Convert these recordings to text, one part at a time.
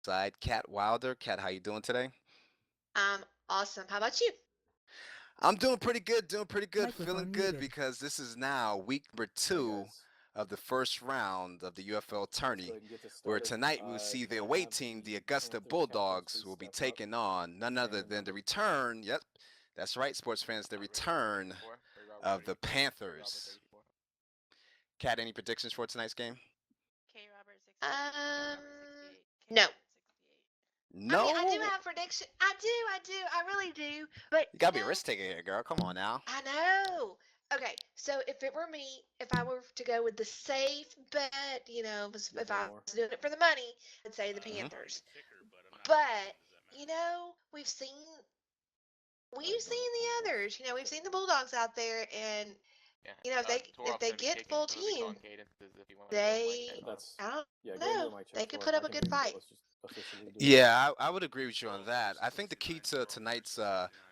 alongside Kat Wilder. Kat, how you doing today? Um, awesome. How about you? I'm doing pretty good, feeling Microphone good muted. because this is now week number Hey two guys, of the first round of the UFL let's go tourney, ahead and get this where started. tonight we'll see the Can I away have team, the the Augusta Panthers captain Bulldogs, please will be step up? taking on none other And than the number return. Yep, that's right, sports fans, the return of the Panthers. Kat, any predictions for tonight's game? Um, no. I mean, I do No, have prediction. I really do. But you gotta be a risk taker here, girl. Come on now. I know. Okay, so if it were me, if I were to go with the safe bet, if yep, one I more. was doing it for the money, I'd say the Hmm. Panthers. But we've Go ahead, seen point the yourself. others. We've seen the Bulldogs out there, and if they get full team, they But that's, I don't yeah, go ahead and know do my they checks could for. put up I a can good do them, but fight. let's just officially do this. Yeah, I would agree with you on that. I think the key to tonight's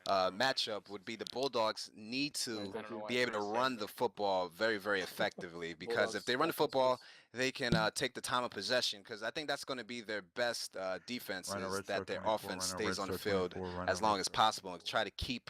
matchup would be the Bulldogs need All right, to thank you. be able to run the football very, very effectively because if Bulldogs they run the captains, football, please. they can take the time of possession because I think that's going to be their best defense Rhino is Red Star that their 24, offense Rhino stays Red on the Star field 24, Rhino as Red long as Star possible and 24. try to keep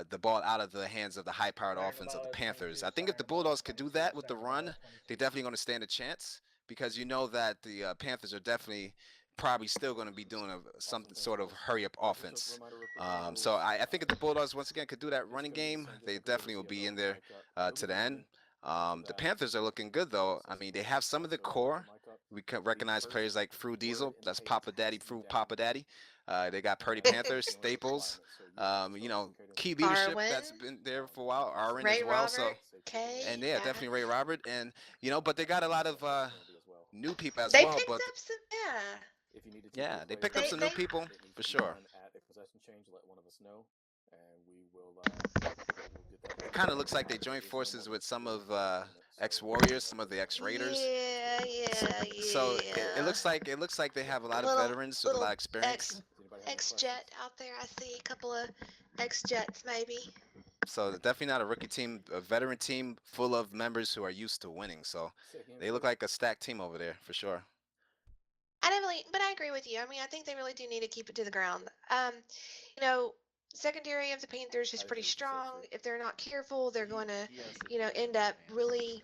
the ball out of the hands of the high-powered offense of the Panthers. I think if the Bulldogs could do that with the run, they're definitely going to stand a chance because you know that the Panthers are definitely probably still going to be doing some Awesome, thanks sort of guys. hurry up Just a offense. reminder real quick on the So rules. I think if the Bulldogs once again could do that It's running going to be the game, same they difficulty definitely as will the be in UFL. there Mic up, no to the end. googling. After The that, Panthers are looking good the though. I process mean, will they be have some of the everyone have their core. mic up. We can The recognize players first like Fru word Diesel. in the That's cadence Papa has Daddy, to be Fru down, Papa Daddy. They got Purdy and Panthers, it's going to be Staples. silent. So you have to start from cadence Key one. leadership Darwin, that's been there for a while. When I say Aaron Ray as go, well. So Robert, say take it and away. Kay, yeah, yeah, definitely Ray Robert and but they got a lot of That's going to be as well. new people as they well. picked But up some. Yeah, If you need to TP a yeah, they player picked up they some early, new they people it needs for to be sure. done at a possession change. Let one of us know, and we'll get that It done. kind of looks like they There joined is no more forces with some infield of involvement, ex so Warriors, some that's of where the we're at. ex Raiders. yeah yeah So it yeah. looks like they have a lot of Little veterans with a lot little of ex experience. Does anybody have any ex questions? jet out there. I see a couple of ex jets maybe. So definitely not a rookie team, a veteran team full of members who are used to winning. So Say again, they look please. like a stacked team over there for sure. But I agree with you. I mean, I think they really do need to keep it to the ground. You know, secondary of the Panthers is I didn't pretty hear what you said, strong. sir. If they're not careful, they're going to, end up really.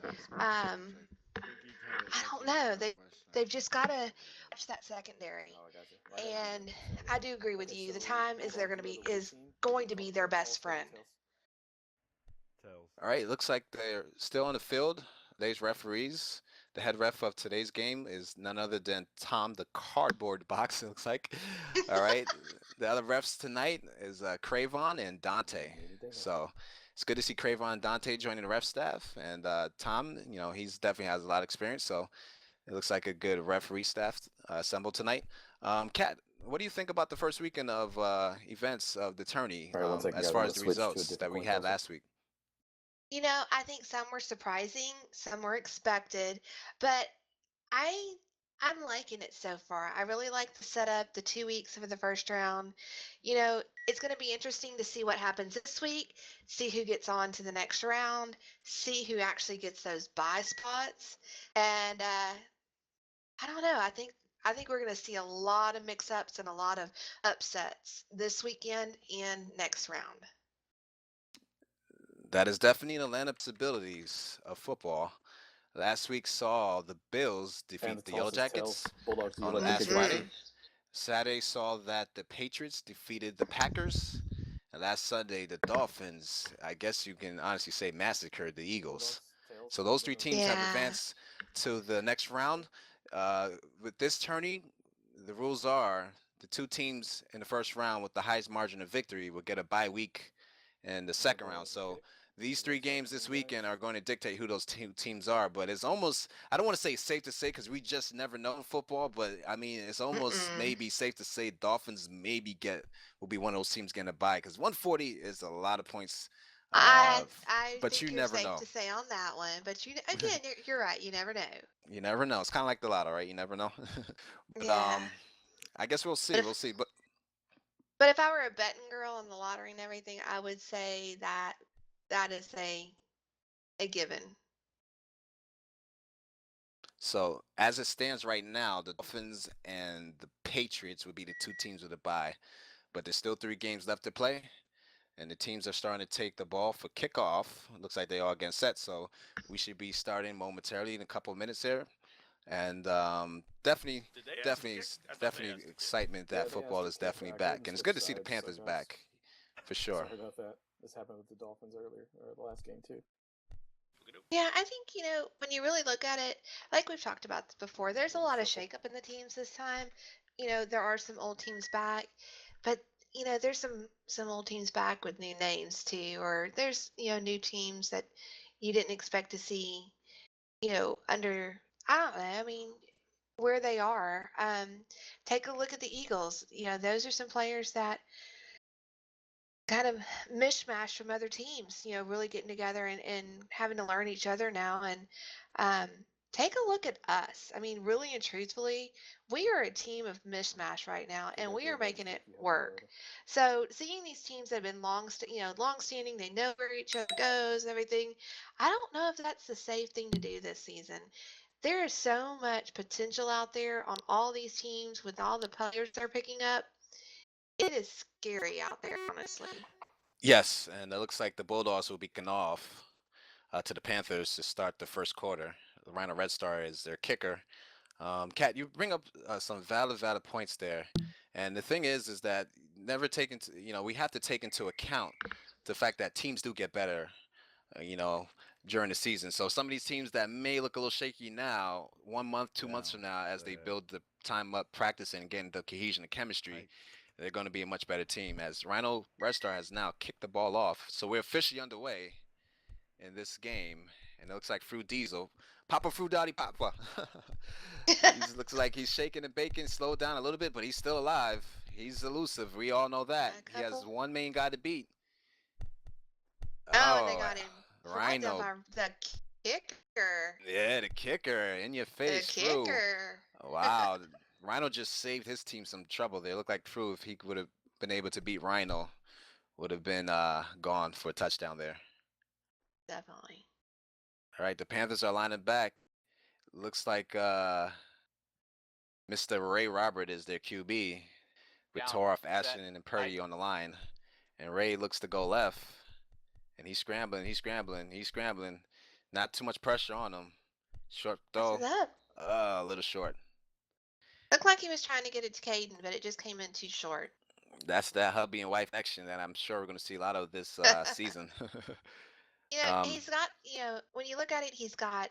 I don't know. They've just got to watch that secondary. Oh, I got you. Well, I got to give you And that one. Sorry. I do agree with Okay, you. The so time is they're going Bulldogs, to you are be the lead is team. Are you going to be calling their play best calls, heads, or friend. tails? Tails. All right, it looks like they're still on the field. Today's referees. The head ref of today's game is none other than Tom the Cardboard Box, it looks like. All right. The other refs tonight is Cravon and Dante. Danny Dano. So it's good to see Cravon and Dante joining the ref staff. And Tom, he's definitely has a lot of experience. So it looks like a good referee staff assembled tonight. Kat, what do you think about the first weekend of events of the tourney All right, one second, as guys. far I'm as going to the switch to a results that different we coin had tosser. last week? I think some were surprising, some were expected, but I I'm liking it so far. I really like the setup, the 2 weeks of the first round. It's going to be interesting to see what happens this week, see who gets on to the next round, see who actually gets those buy spots, and I don't know. I think we're going to see a lot of mix-ups and a lot of upsets this weekend and next round. That is definitely the lineup abilities of football. Last week saw the Bills And the defeat the Yellow toss is tails. Jackets Bulldogs, do you on let the last kicker get Friday. you? Mhm. Saturday saw that the Patriots defeated the Packers. And last Sunday, the Dolphins, I guess you can honestly say, massacred the Eagles. Bulldogs, tails, So those Danny three Dano. teams have Yeah. advanced to the next round. With this tourney, the rules are the two teams in the first round with the highest margin of victory will get a bye week in the All right, second round. Bulldogs, So okay. these We're going three to start games with this you weekend guys. are going to dictate who those two teams are. But it's almost, I don't want to say safe to say because we just never know in football, but I mean, it's almost Mm-mm. maybe safe to say Dolphins maybe will be one of those teams getting a bye because 140 is a lot of points. I Uh, I but you think you're never safe know. to say on that one, but again, you're right. You never know. You never know. It's kind of like the lotto, right? You never know. But Yeah, I guess we'll but see. We'll if see. But but if I were a betting girl on the lottery and everything, I would say that that is a given. So as it stands right now, the Dolphins and the Patriots would be the two teams with a bye, but there's still 3 games left to play, and the teams are starting to take the ball for kickoff. It looks like they all getting set, so we should be starting momentarily in a couple of minutes here. And definitely, Did they ask to definitely, kick? I thought they definitely asked to kick. excitement Yeah, that they football asked is to kick definitely back. I back, didn't and it's switch good to see the sides, so Panthers guys. back, for sure. Sorry about that. This happened with the Dolphins earlier, or the last game too. Yeah, I think, when you really look at it, like we've talked about this before, there's a lot of shakeup in the teams this time. There are some old teams back, but there's some old teams back with new names too, or there's, new teams that you didn't expect to see, under, I don't know, I mean, where they are. Take a look at the Eagles. Those are some players that kind of mishmash from other teams, really getting together and having to learn each other now. And um, take a look at us. I mean, really and truthfully, we are a team of mishmash right now, and we are making it work. So seeing these teams that have been long standing, they know where each other goes, and everything. I don't know if that's the safe thing to do this season. There is so much potential out there on all these teams with all the players they're picking up. It is scary out there, honestly. Yes, and it looks like the Bulldogs will be kicking off to the Panthers to start the first quarter. The Rhino Red Star is their kicker. Kat, you bring up some valid points there, and the thing is that never take into we have to take into account the fact that teams do get better, uh, you know, during the season. So some of these teams that may look a little shaky now, 1 month, 2 months from now, as they build the time up, practicing, and getting the cohesion and chemistry, they're going to be a much better team. As Rhino Red Star has now kicked the ball off, so we're officially underway in this game, and it looks like Fruit Diesel, Papa Fruit Daddy Papa. He looks like he's shaking and baking, slowed down a little bit, but he's still alive. He's elusive. We all know that. A He has couple. one main guy to beat. Oh, and they Oh, got him right down Rhino. by the kicker. Yeah, the kicker in your The face, Fru. kicker. Wow. Rhino just saved his team some trouble. They look like Fru, if he would have been able to beat Rhino, would have been gone for a touchdown there. Definitely. All right, the Panthers are lining back. Looks like Mr. Ray Robert is their QB with Down, Toroff, set, Ashton, and Purdy hike. on the line. And Ray looks to go left. And he's scrambling. Not too much pressure on him. Short Pass throw. it up. A little short. Looked like he was trying to get it to Caden, but it just came in too short. That's that hubby and wife action that I'm sure we're going to see a lot of this season. He's got, when you look at it, he's got,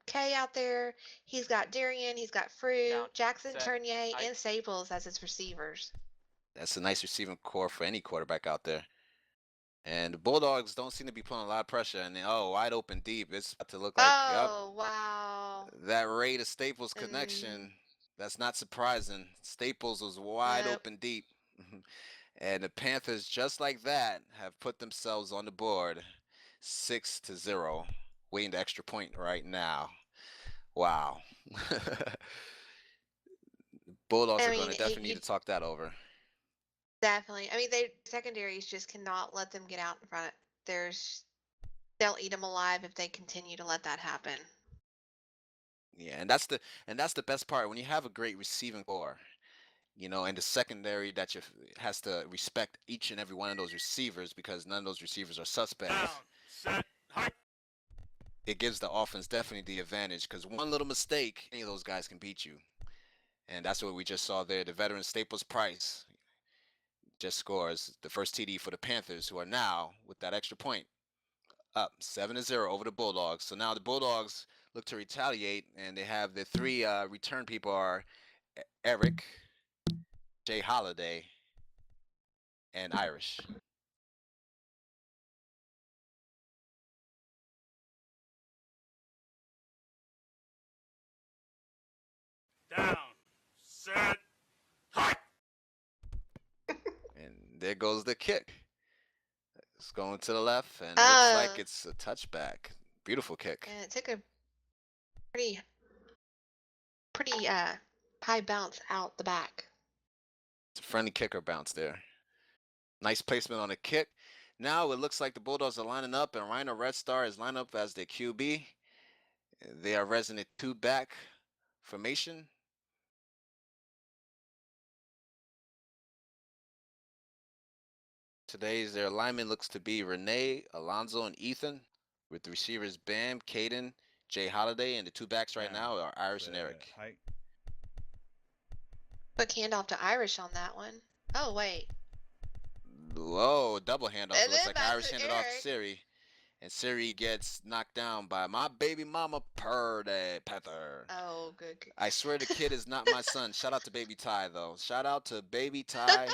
Kay out there. He's got Darian. He's got Fru, Down, Jackson set, Turnier, hike. and Staples as his receivers. That's a nice receiving core for any quarterback out there. And the Bulldogs don't seem to be putting a lot of pressure. And wide open deep. It's about to look like, Oh, wow. that Ray to Staples connection. That's not surprising. Staples was wide open deep. And the Panthers, just like that, have put themselves on the board 6-0, waiting the extra point right now. Wow. Bulldogs are going to definitely need to talk that over. Definitely. I mean, they secondaries just cannot let them get out in front. They'll eat them alive if they continue to let that happen. Yeah, and that's the best part when you have a great receiving core, and the secondary that has to respect each and every one of those receivers because none of those receivers are suspects. Down, set, hike. It gives the offense definitely the advantage because one little mistake, any of those guys can beat you. And that's what we just saw there. The veteran Staples Price just scores the first TD for the Panthers, who are now, with that extra point, up 7-0 over the Bulldogs. So now the Bulldogs look to retaliate, and they have the 3 return people are Eric, Jay Holiday, and Irish. Down, set, hike. And there goes the kick. It's going to the left, and looks like it's a touchback. Beautiful kick. And it took a pretty high bounce out the back. It's a friendly kicker bounce there. Nice placement on the kick. Now it looks like the Bulldogs are lining up, and Rhino Red Star is lined up as their QB. They are resident two-back formation. Today's their alignment looks to be Renee, Alonzo, and Ethan, with the receivers Bam, Caden, Jay Holiday, and the two backs right Down. now are Irish and Set. Eric. Height. Quick handoff to Irish on that one. Oh, wait. Whoa, double handoff. It And looks then like back Irish to handed off to Eric. Siri. And Siri gets knocked down by my baby mama Purdy Panther. Oh, good. I swear the kid is not my son. Shout out to baby Ty though. Shout out to baby Ty.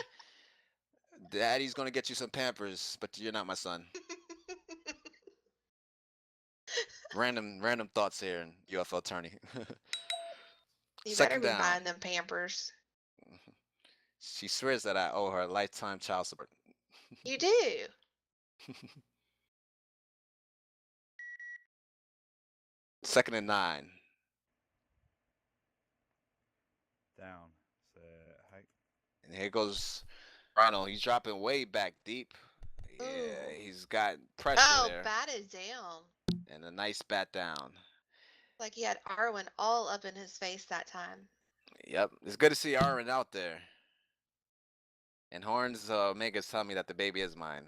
Daddy's gonna get you some Pampers, but you're not my son. Random thoughts here in UFL tourney. You better Second be down. buying them Pampers. She swears that I owe her lifetime child support. You do. Second and 9. Down. Set. Height. And here goes Ronald. He's dropping way back deep. Yeah, Ooh. he's got pressure Oh, there. bat is down. And a nice bat down. Like he had Arwen all up in his face that time. Yep, it's good to see Aaron out there. And Horns Megas tell me that the baby is mine.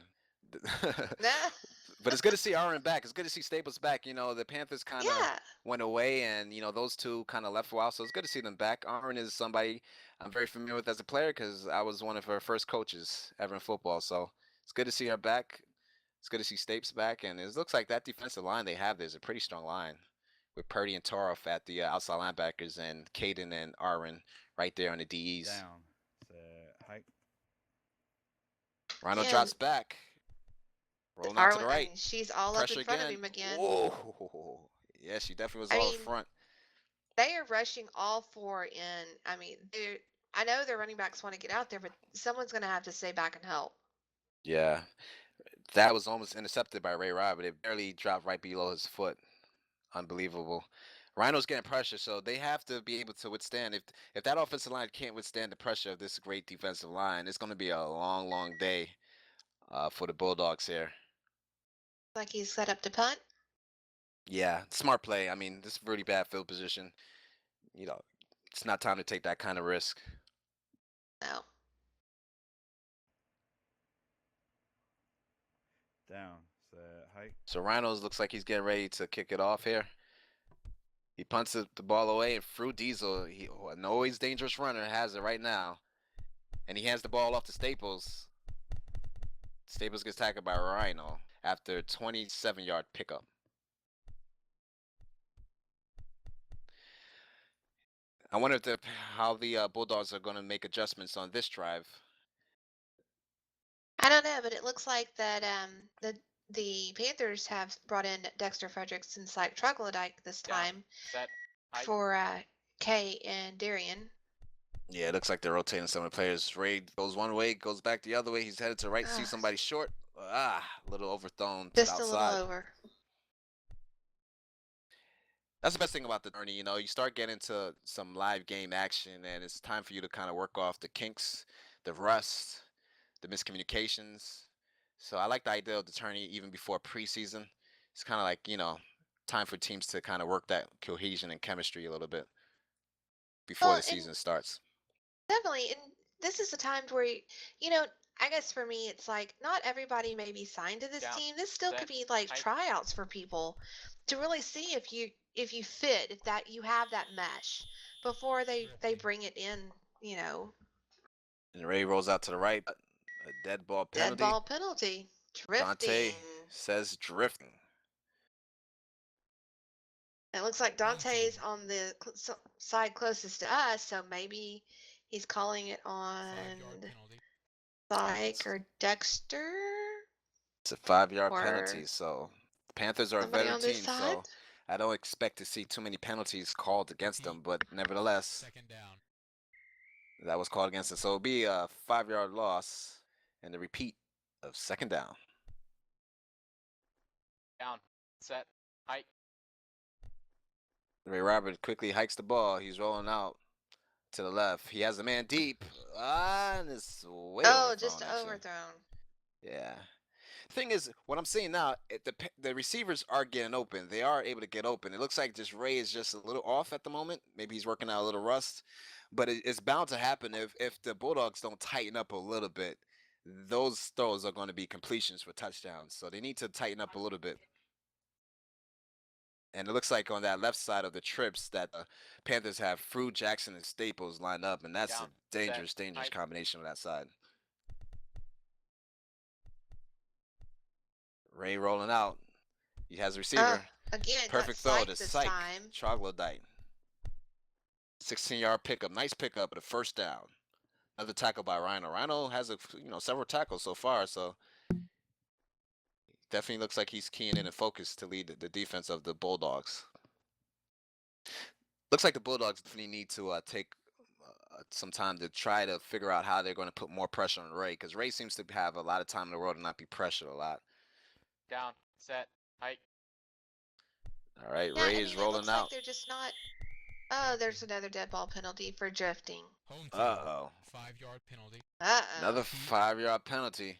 But it's good to see Aaron back. It's good to see Staples back. You know, the Panthers kind of Yeah. went away, and you know those two kind of left for a while. So it's good to see them back. Aaron is somebody I'm very familiar with as a player because I was one of her first coaches ever in football. So it's good to see her back. It's good to see Stapes back, and it looks like that defensive line they have there is a pretty strong line, with Purdy and Toroff at the outside linebackers and Caden and Aaron right there on the DEs. Down. Set. Height. Ronald Yeah. drops back. Rolling out to the Arwen, right. and she's all Pressure up in front again. of him again. Whoa. Yeah, she definitely was I all mean, up front. They are rushing all four in. I mean, I know their running backs want to get out there, but someone's going to have to stay back and help. Yeah. That was almost intercepted by Ray Robb, but it barely dropped right below his foot. Unbelievable. Rhino's getting pressure, so they have to be able to withstand. If that offensive line can't withstand the pressure of this great defensive line, it's going to be a long day for the Bulldogs here. Like he's set up to punt. Yeah, smart play. I mean, this is really bad field position. You know, it's not time to take that kind of risk. No. Down. Set. Height. So Rhinos looks like he's getting ready to kick it off here. He punts the ball away, and Fruit Diesel, an always dangerous runner, has it right now. And he hands the ball off to Staples. Staples gets tackled by Rhino after a 27-yard pickup. I wonder how the Bulldogs are going to make adjustments on this drive. I don't know, but it looks like that the Panthers have brought in Dexter Fredericks and Syke Troglodyte this time Set. Height. for Kay and Darian. Yeah, it looks like they're rotating some of the players. Ray goes one way, goes back the other way. He's headed to right, sees somebody short. A little overthrown to the Just a outside. little over. That's the best thing about the tourney, you know, you start getting into some live game action, and it's time for you to kind of work off the kinks, the rust, the miscommunications. So I like the idea of the tourney even before preseason. It's kind of like, you know, time for teams to kind of work that cohesion and chemistry a little bit before Well, the season and starts. definitely, and this is a time where you know, I guess for me, it's like not everybody may be signed to this Down. team. This still Set. could be like Height. tryouts for people to really see if you fit, if that you have that mesh before they bring it in. You know, And Ray rolls out to the right. A dead ball penalty. dead ball penalty, drifting. Dante says drifting. It looks like Dante's on the side closest to us, so maybe he's calling it on 5-yard penalty. Syke or Dexter. It's a 5-yard Or penalty, so the Panthers are a somebody veteran on this team, side. so I don't expect to see too many penalties called against them, but nevertheless, Second down. that was called against them. So it'll be a 5-yard loss and a repeat of second down. Down. Set. Height. Ray Robert quickly hikes the ball. He's rolling out to the left. He has a man deep. And it's way Oh, overthrown, just actually. overthrown. Yeah. Thing is, what I'm seeing now, the receivers are getting open. They are able to get open. It looks like just Ray is just a little off at the moment. Maybe he's working out a little rust, but it's bound to happen if the Bulldogs don't tighten up a little bit. Those throws are going to be completions for touchdowns. So they need to tighten up a little bit. And it looks like on that left side of the trips that the Panthers have Fruit, Jackson, and Staples lined up, and that's Down, a dangerous, set, dangerous hike. combination on that side. Ray rolling out. He has a receiver. Again, Perfect got throw psyched to this Syke. time. Troglodyte. 16-yard pickup. Nice pickup, but a first down. Another tackle by Rhino. Rhino has several tackles so far, so definitely looks like he's keying in and focused to lead the defense of the Bulldogs. Looks like the Bulldogs definitely need to take some time to try to figure out how they're going to put more pressure on Ray, because Ray seems to have a lot of time in the world and not be pressured a lot. Down, set, hike. All right, Yeah, Ray I is mean, it rolling looks out. like they're just not. Oh, there's another dead ball penalty for drifting. Home team. Uh-oh. 5-yard penalty. Another 5-yard penalty.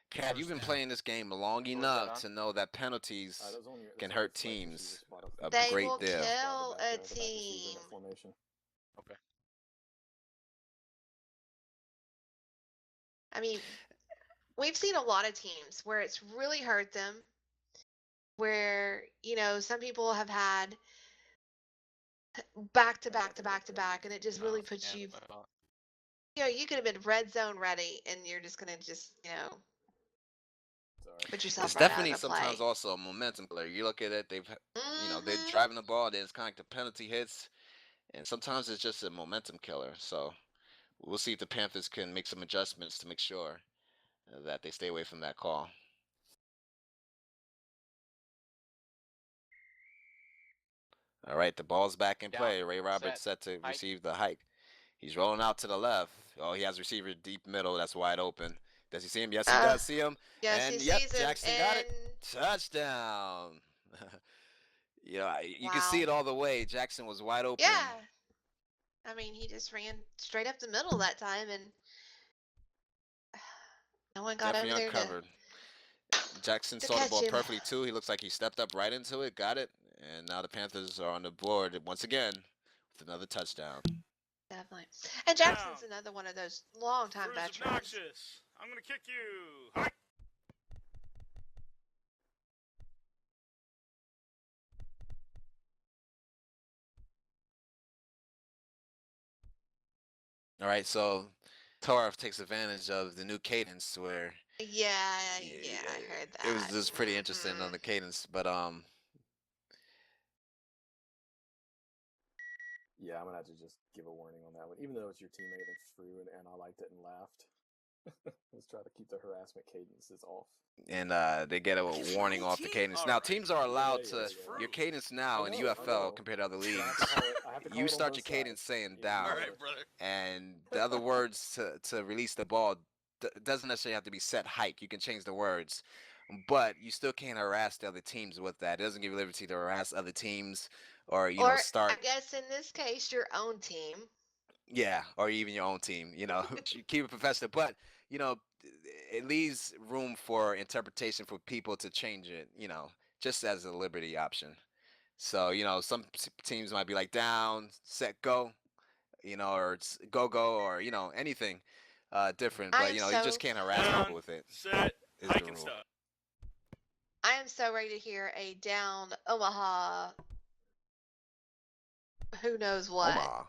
Cat, First you've been down. playing this game long was enough that on? to know that penalties That was on your- can that's on hurt the flex teams receiver spot, I a think. They great will deal. kill The back- a the back receiver in team. that formation. I mean, we've seen a lot of teams where it's really hurt them, where, some people have had back to back to back to back, and it just really puts you, you could have been red zone ready, and you're just going to Sorry. put yourself It's right out definitely of the sometimes play. also a momentum player. You look at it, they're Mhm. driving the ball, then it's kind of like the penalty hits, and sometimes it's just a momentum killer. So we'll see if the Panthers can make some adjustments to make sure that they stay away from that call. All right, the ball's back in Down, play. Ray Roberts set to hike. receive the hike. He's rolling out to the left. Oh, he has receiver deep middle. That's wide open. Does he see him? Yes, he does see him. Yes, And he yep, sees him, Jackson got it. and Touchdown. You can see wow. it all the way. Jackson was wide open. Yeah. I mean, he just ran straight up the middle that time, and no one got Definitely over there uncovered. Jackson to saw the catch ball him. perfectly too. He looks like he stepped up right into it, got it, and now the Panthers are on the board once again with another touchdown. Definitely. And Jackson's another one of those long-time Bruce veterans. obnoxious. I'm gonna kick you. Hike. All right, so Torf takes advantage of the new cadence where Yeah, I heard that. it was just pretty interesting on the cadence, but Yeah, I'm gonna have to just give a warning on that one. Even though it's your teammate and threw it, and I liked it and laughed. Let's try to keep the harassment cadences off. and they get a warning off the cadence. Now teams are allowed to your cadence now in I know. UFL compared to other I leagues. have to call You it on start both your cadence sides. saying Yeah. down, All right, brother. and the other words to release the ball doesn't necessarily have to be set hike. You can change the words, but you still can't harass the other teams with that. It doesn't give you liberty to harass other teams or Or start. I guess in this case, your own team. Yeah, or even your own team. You keep it professional, but it leaves room for interpretation for people to change it. Just as a liberty option. So some teams might be like down, set, go. Or it's go go, or anything different. I But am you so just can't harass Down, people with it. set, Is hike the and rule. stuff. I am so ready to hear a down Omaha. Who knows what? Omaha.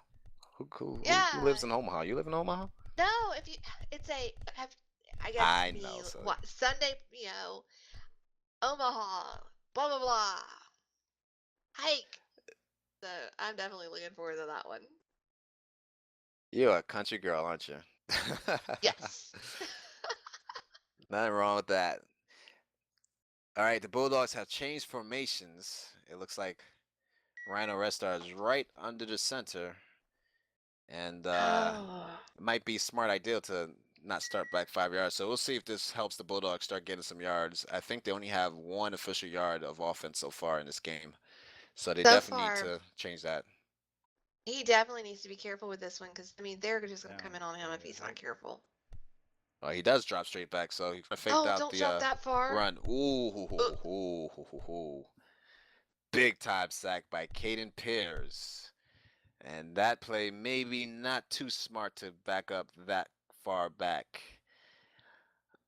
Who Yeah. lives in Omaha? You live in Omaha? No, if you, it's a, I guess I it means know, so- what Sunday, Omaha, blah blah blah, hike. So I'm definitely looking forward to that one. You're a country girl, aren't you? Yes. Nothing wrong with that. All right, the Bulldogs have changed formations. It looks like Rhino Restar is right under the center. And it might be a smart idea to not start back 5 yards. So we'll see if this helps the Bulldogs start getting some yards. I think they only have one official yard of offense so far in this game. So they So definitely far. need to change that. He definitely needs to be careful with this one because, I mean, they're just going to Down. come in on him if he's not careful. Oh, he does drop straight back, so he faked Oh, out don't the jump that far. run. Ooh, big time sack by Caden Pears. And that play maybe not too smart to back up that far back.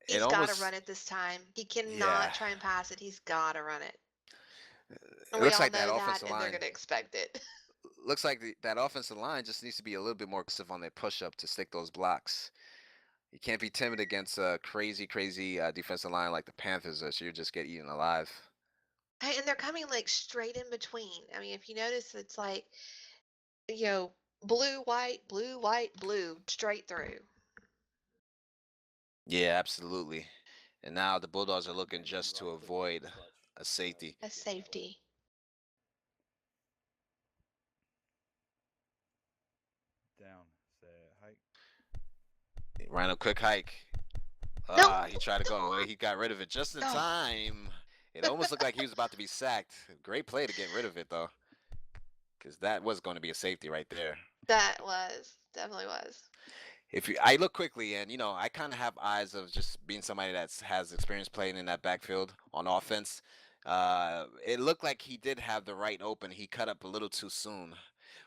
It He's got to almost, run it this time. He yeah. cannot try and pass it. He's got to run it. It And we looks all like that know that, offensive and they're line. going to expect it. Looks like that offensive line just needs to be a little bit more aggressive on their push-up to stick those blocks. You can't be timid against a crazy defensive line like the Panthers, or you just get eaten alive. Hey, and they're coming like straight in between. I mean, if you notice, it's like, blue, white, blue, straight through. Yeah, absolutely. And now the Bulldogs are looking And just to right click avoid clutch. a safety. A safety. Down. Set. Hike. Ran a quick hike. No. He tried to go away. He got rid of it just in Oh. time. It almost looked like he was about to be sacked. Great play to get rid of it, though. Because that was going to be a safety right there. That was. Definitely was. I look quickly, and I kind of have eyes of just being somebody that has experience playing in that backfield on offense. It looked like he did have the right open. He cut up a little too soon,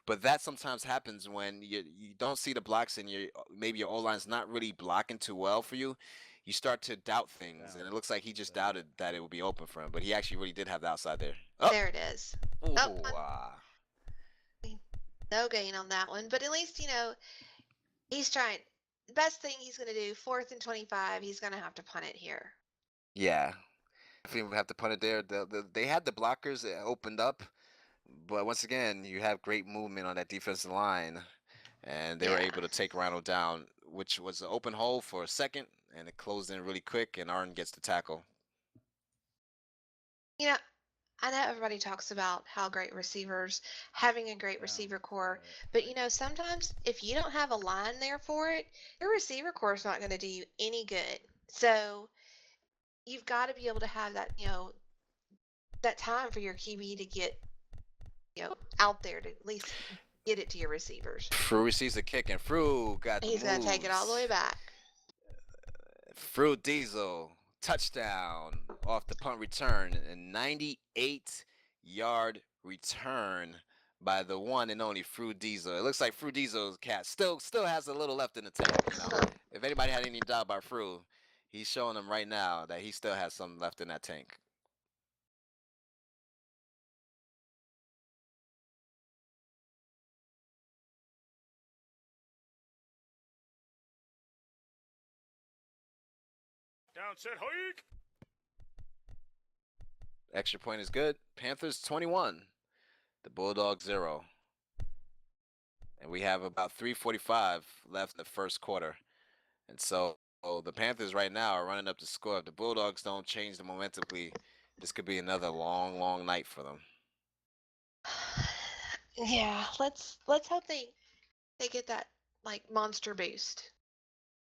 but that sometimes happens when you don't see the blocks and maybe your O line's not really blocking too well for you. You start to doubt things, and it looks like he just doubted that it would be open for him, but he actually really did have the outside there. Oh, There it is. ooh, No gain on that one, but at least he's trying. The best thing he's going to do, 4th and 25, he's going to have to punt it here. yeah. I think we have to punt it there. They had the blockers opened up, but once again, you have great movement on that defensive line, and they were able to take Ronald down, which was an open hole for a second, and it closed in really quick, and Arden gets the tackle. I know everybody talks about how great receivers, having a great receiver core, but sometimes if you don't have a line there for it, your receiver core is not going to do you any good. So you've got to be able to have that, that time for your QB to get, out there to at least get it to your receivers. Frew receives the kick, and Frew got the He's going to take it all the way back. Frew Diesel, touchdown off the punt return, a 98-yard return by the one and only Frew Diesel. It looks like Frew Diesel's cat still has a little left in the tank. If anybody had any doubt about Frew, he's showing them right now that he still has some left in that tank. Down, set, hike. Extra point is good. Panthers 21, the Bulldogs 0. And we have about 3:45 left in the first quarter. And so the Panthers right now are running up the score. If the Bulldogs don't change the momentum, this could be another long night for them. Yeah, let's hope they get that monster boost,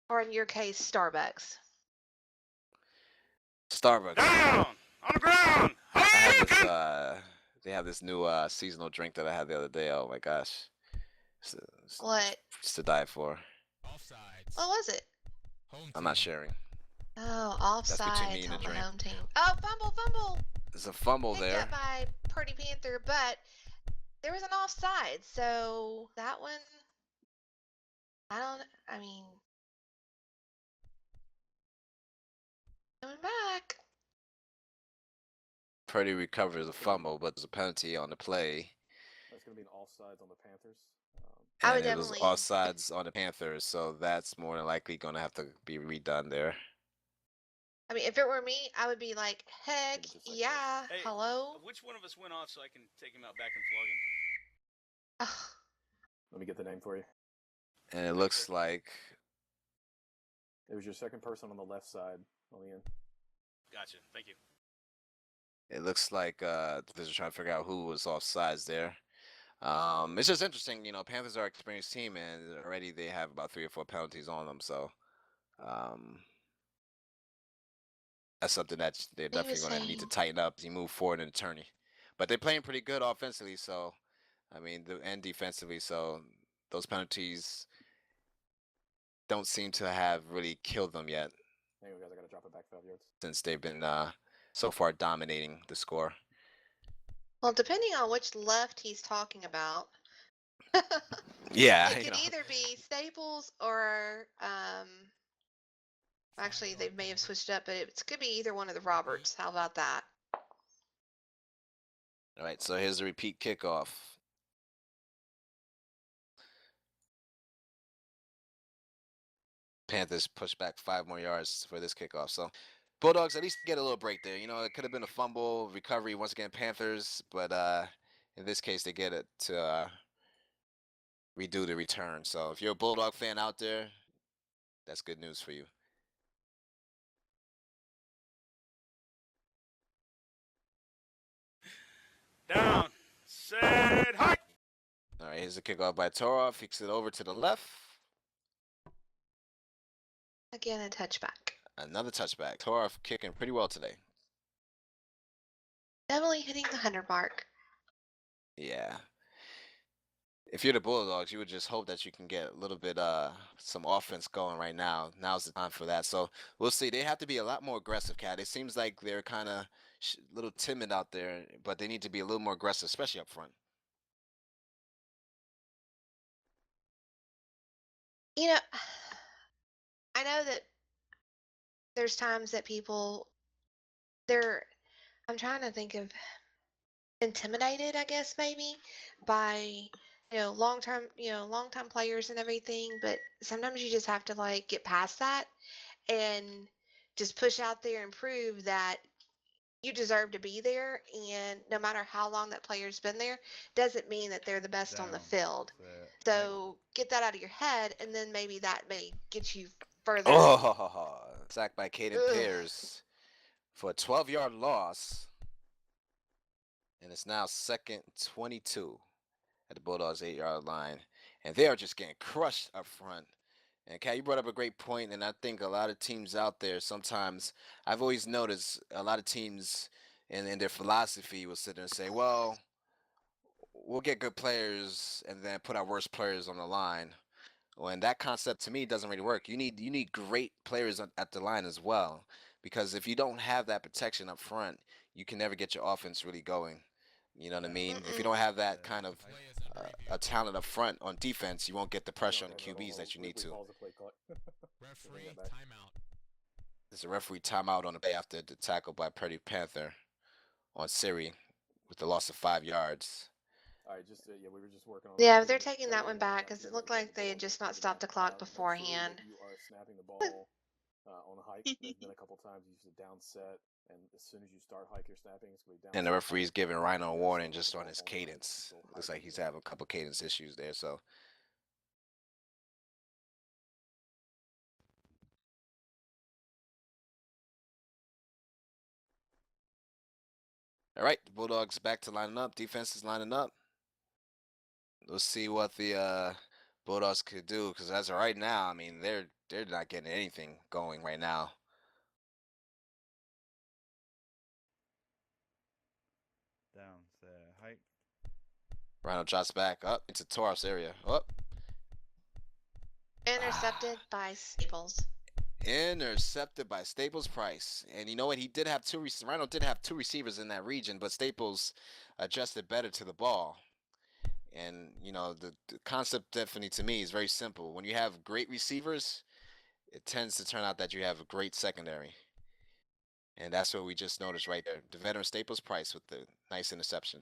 or in your case, Starbucks. Starbucks. Down on the ground. I have Hike. this. They have this new seasonal drink that I had the other day. Oh my gosh. What? It's to die for. Offsides. What was it? Home I'm not team. sharing. Oh, That's between me offsides and the on the drink. home team. Oh, fumble. There's a fumble Picked there. up by Purdy Panther, but there was an offside, so that one, coming back. Purdy recovers a fumble, but there's a penalty on the play. That's going to be an offsides on the Panthers. I would And it was definitely- offsides on the Panthers, so that's more than likely going to have to be redone there. I mean, if it were me, I would be like, heck Just like yeah, Hey, hello. Which one of us went off so I can take him out back and flog him? Ugh. Let me get the name for you. And it looks like It was your second person on the left side, Ian. Gotcha. Thank you. they're trying to figure out who was offsides there. It's just interesting, Panthers are an experienced team, and already they have about 3 or 4 penalties on them, so that's something that they're definitely going to need to tighten up as you move forward in the tourney. But they're playing pretty good offensively, so and defensively, so those penalties don't seem to have really killed them yet Hang on, guys. I gotta drop it back 5 yards. since they've been so far dominating the score. Well, depending on which left he's talking about, Yeah, it you could know. either be Staples or actually they may have switched up, but it could be either one of the Roberts. How about that? All right, so here's the repeat kickoff. Panthers push back 5 more yards for this kickoff. So Bulldogs at least get a little break there. You know, it could have been a fumble recovery once again, Panthers, but in this case they get it to redo the return. So if you're a Bulldog fan out there, that's good news for you. Down, set, hike. All right, here's a kickoff by Toroff. Kicks it over to the left. Again, a touchback. Another touchback. Toroff kicking pretty well today. Definitely hitting the 100 mark. Yeah. If you're the Bulldogs, you would just hope that you can get a little bit some offense going right now. Now's the time for that. So we'll see. They have to be a lot more aggressive, Cat. It seems like they're kind of a little timid out there, but they need to be a little more aggressive, especially up front. You know, I know that there's times that people I'm trying to think of intimidated, I guess maybe by long time players and everything, but sometimes you just have to like get past that and just push out there and prove that you deserve to be there, and no matter how long that player's been there doesn't mean that they're the best on the Down, field. set, hike. So get that out of your head, and then maybe that may get you further. Oh, sacked by Caden Ugh. Pears for a 12-yard loss. And it's now 2nd 22 at the Bulldogs 8-yard line. And they are just getting crushed up front. And Kat, you brought up a great point, and I think a lot of teams out there sometimes, I've always noticed a lot of teams in their philosophy will sit there and say, well, we'll get good players and then put our worst players on the line. When that concept to me doesn't really work. You need great players at the line as well, because if you don't have that protection up front, you can never get your offense really going. You know what I mean? If you don't have that kind of a talent up front on defense, you won't get the pressure on the QBs that you need to. Referee timeout. There's a referee timeout on the play after the tackle by Pretty Panther on Siri with the loss of 5 yards. All right, just yeah, we were just working on. Yeah, they're taking that one back because it looked like they had just not stopped the clock beforehand. You are snapping the ball on a hike. There's been a couple times you use a down set, and as soon as you start hike, you're snapping. It's going to be down. And the referee's giving Rhino a warning just on his cadence. Looks like he's having a couple cadence issues there. So. All right, the Bulldogs back to lining up. Defense is lining up. Let's see what the Bulldogs could do, because as of right now, I mean, they're not getting anything going right now. Down, set, hike. Rhino drops back up into Toroff's area. Up. Intercepted by Staples. Intercepted by Staples Price. And you know what? He did have Rhino did have 2 receivers in that region, but Staples adjusted better to the ball. And, you know, the concept definitely to me is very simple. When you have great receivers, it tends to turn out that you have a great secondary. And that's what we just noticed right there. The veteran Staples Price with the nice interception.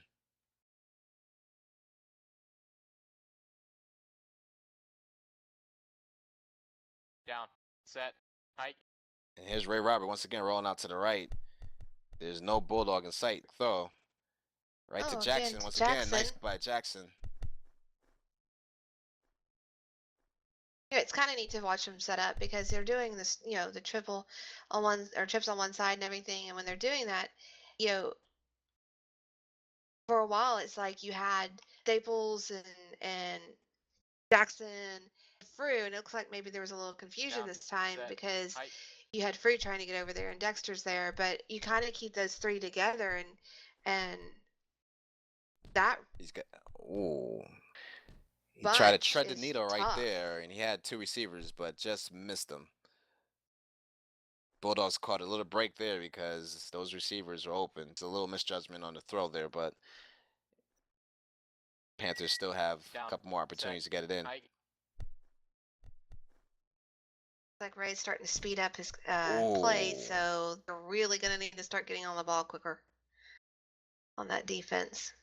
Down, set, hike. And here's Ray Robert once again rolling out to the right. There's no Bulldog in sight. Throw. Right to Jackson once again. Nice by Jackson. It's kind of neat to watch them set up because they're doing this, the triple on one or trips on one side and everything. And when they're doing that, for a while it's like you had Staples and Jackson, Frew, and it looks like maybe there was a little confusion Down, this time set, because hike. you had Frew trying to get over there and Dexter's there, but you kind of keep those 3 together and that He's got He tried to bunch tread the is needle right tough. there, and he had two receivers, but just missed them. Bulldogs caught a little break there because those receivers were open. It's a little misjudgment on the throw there, but Panthers still have Down. a couple more opportunities to get it in. Hike. Like Ray's starting to speed up his Ooh. play, so they're really going to need to start getting on the ball quicker on that defense.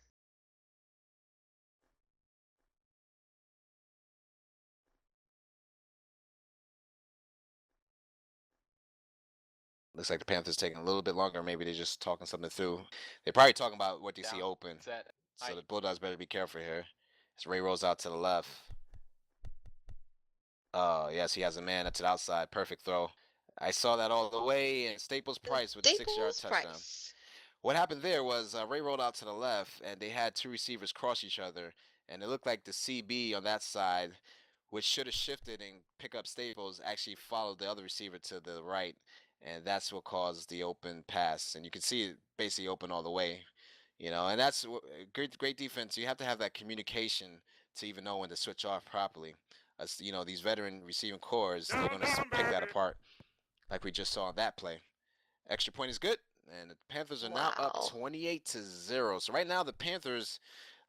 Looks like the Panthers taking a little bit longer. Maybe they're just talking something through. They're probably talking about what they see Down. open. Set. So Hike. the Bulldogs better be careful here. As Ray rolls out to the left. Oh, yes, he has a man to the outside. Perfect throw. I saw that all the way, and Staples Price with a 6-yard touchdown. Price. What happened there was Ray rolled out to the left, and they had two receivers cross each other, and it looked like the CB on that side, which should have shifted and pick up Staples, actually followed the other receiver to the right, and that's what caused the open pass. And you can see it basically open all the way, and that's great defense. You have to have that communication to even know when to switch off properly. These veteran receiving cores, they're going to pick that apart, like we just saw on that play. Extra point is good, and the Panthers are now up 28-0. So right now the Panthers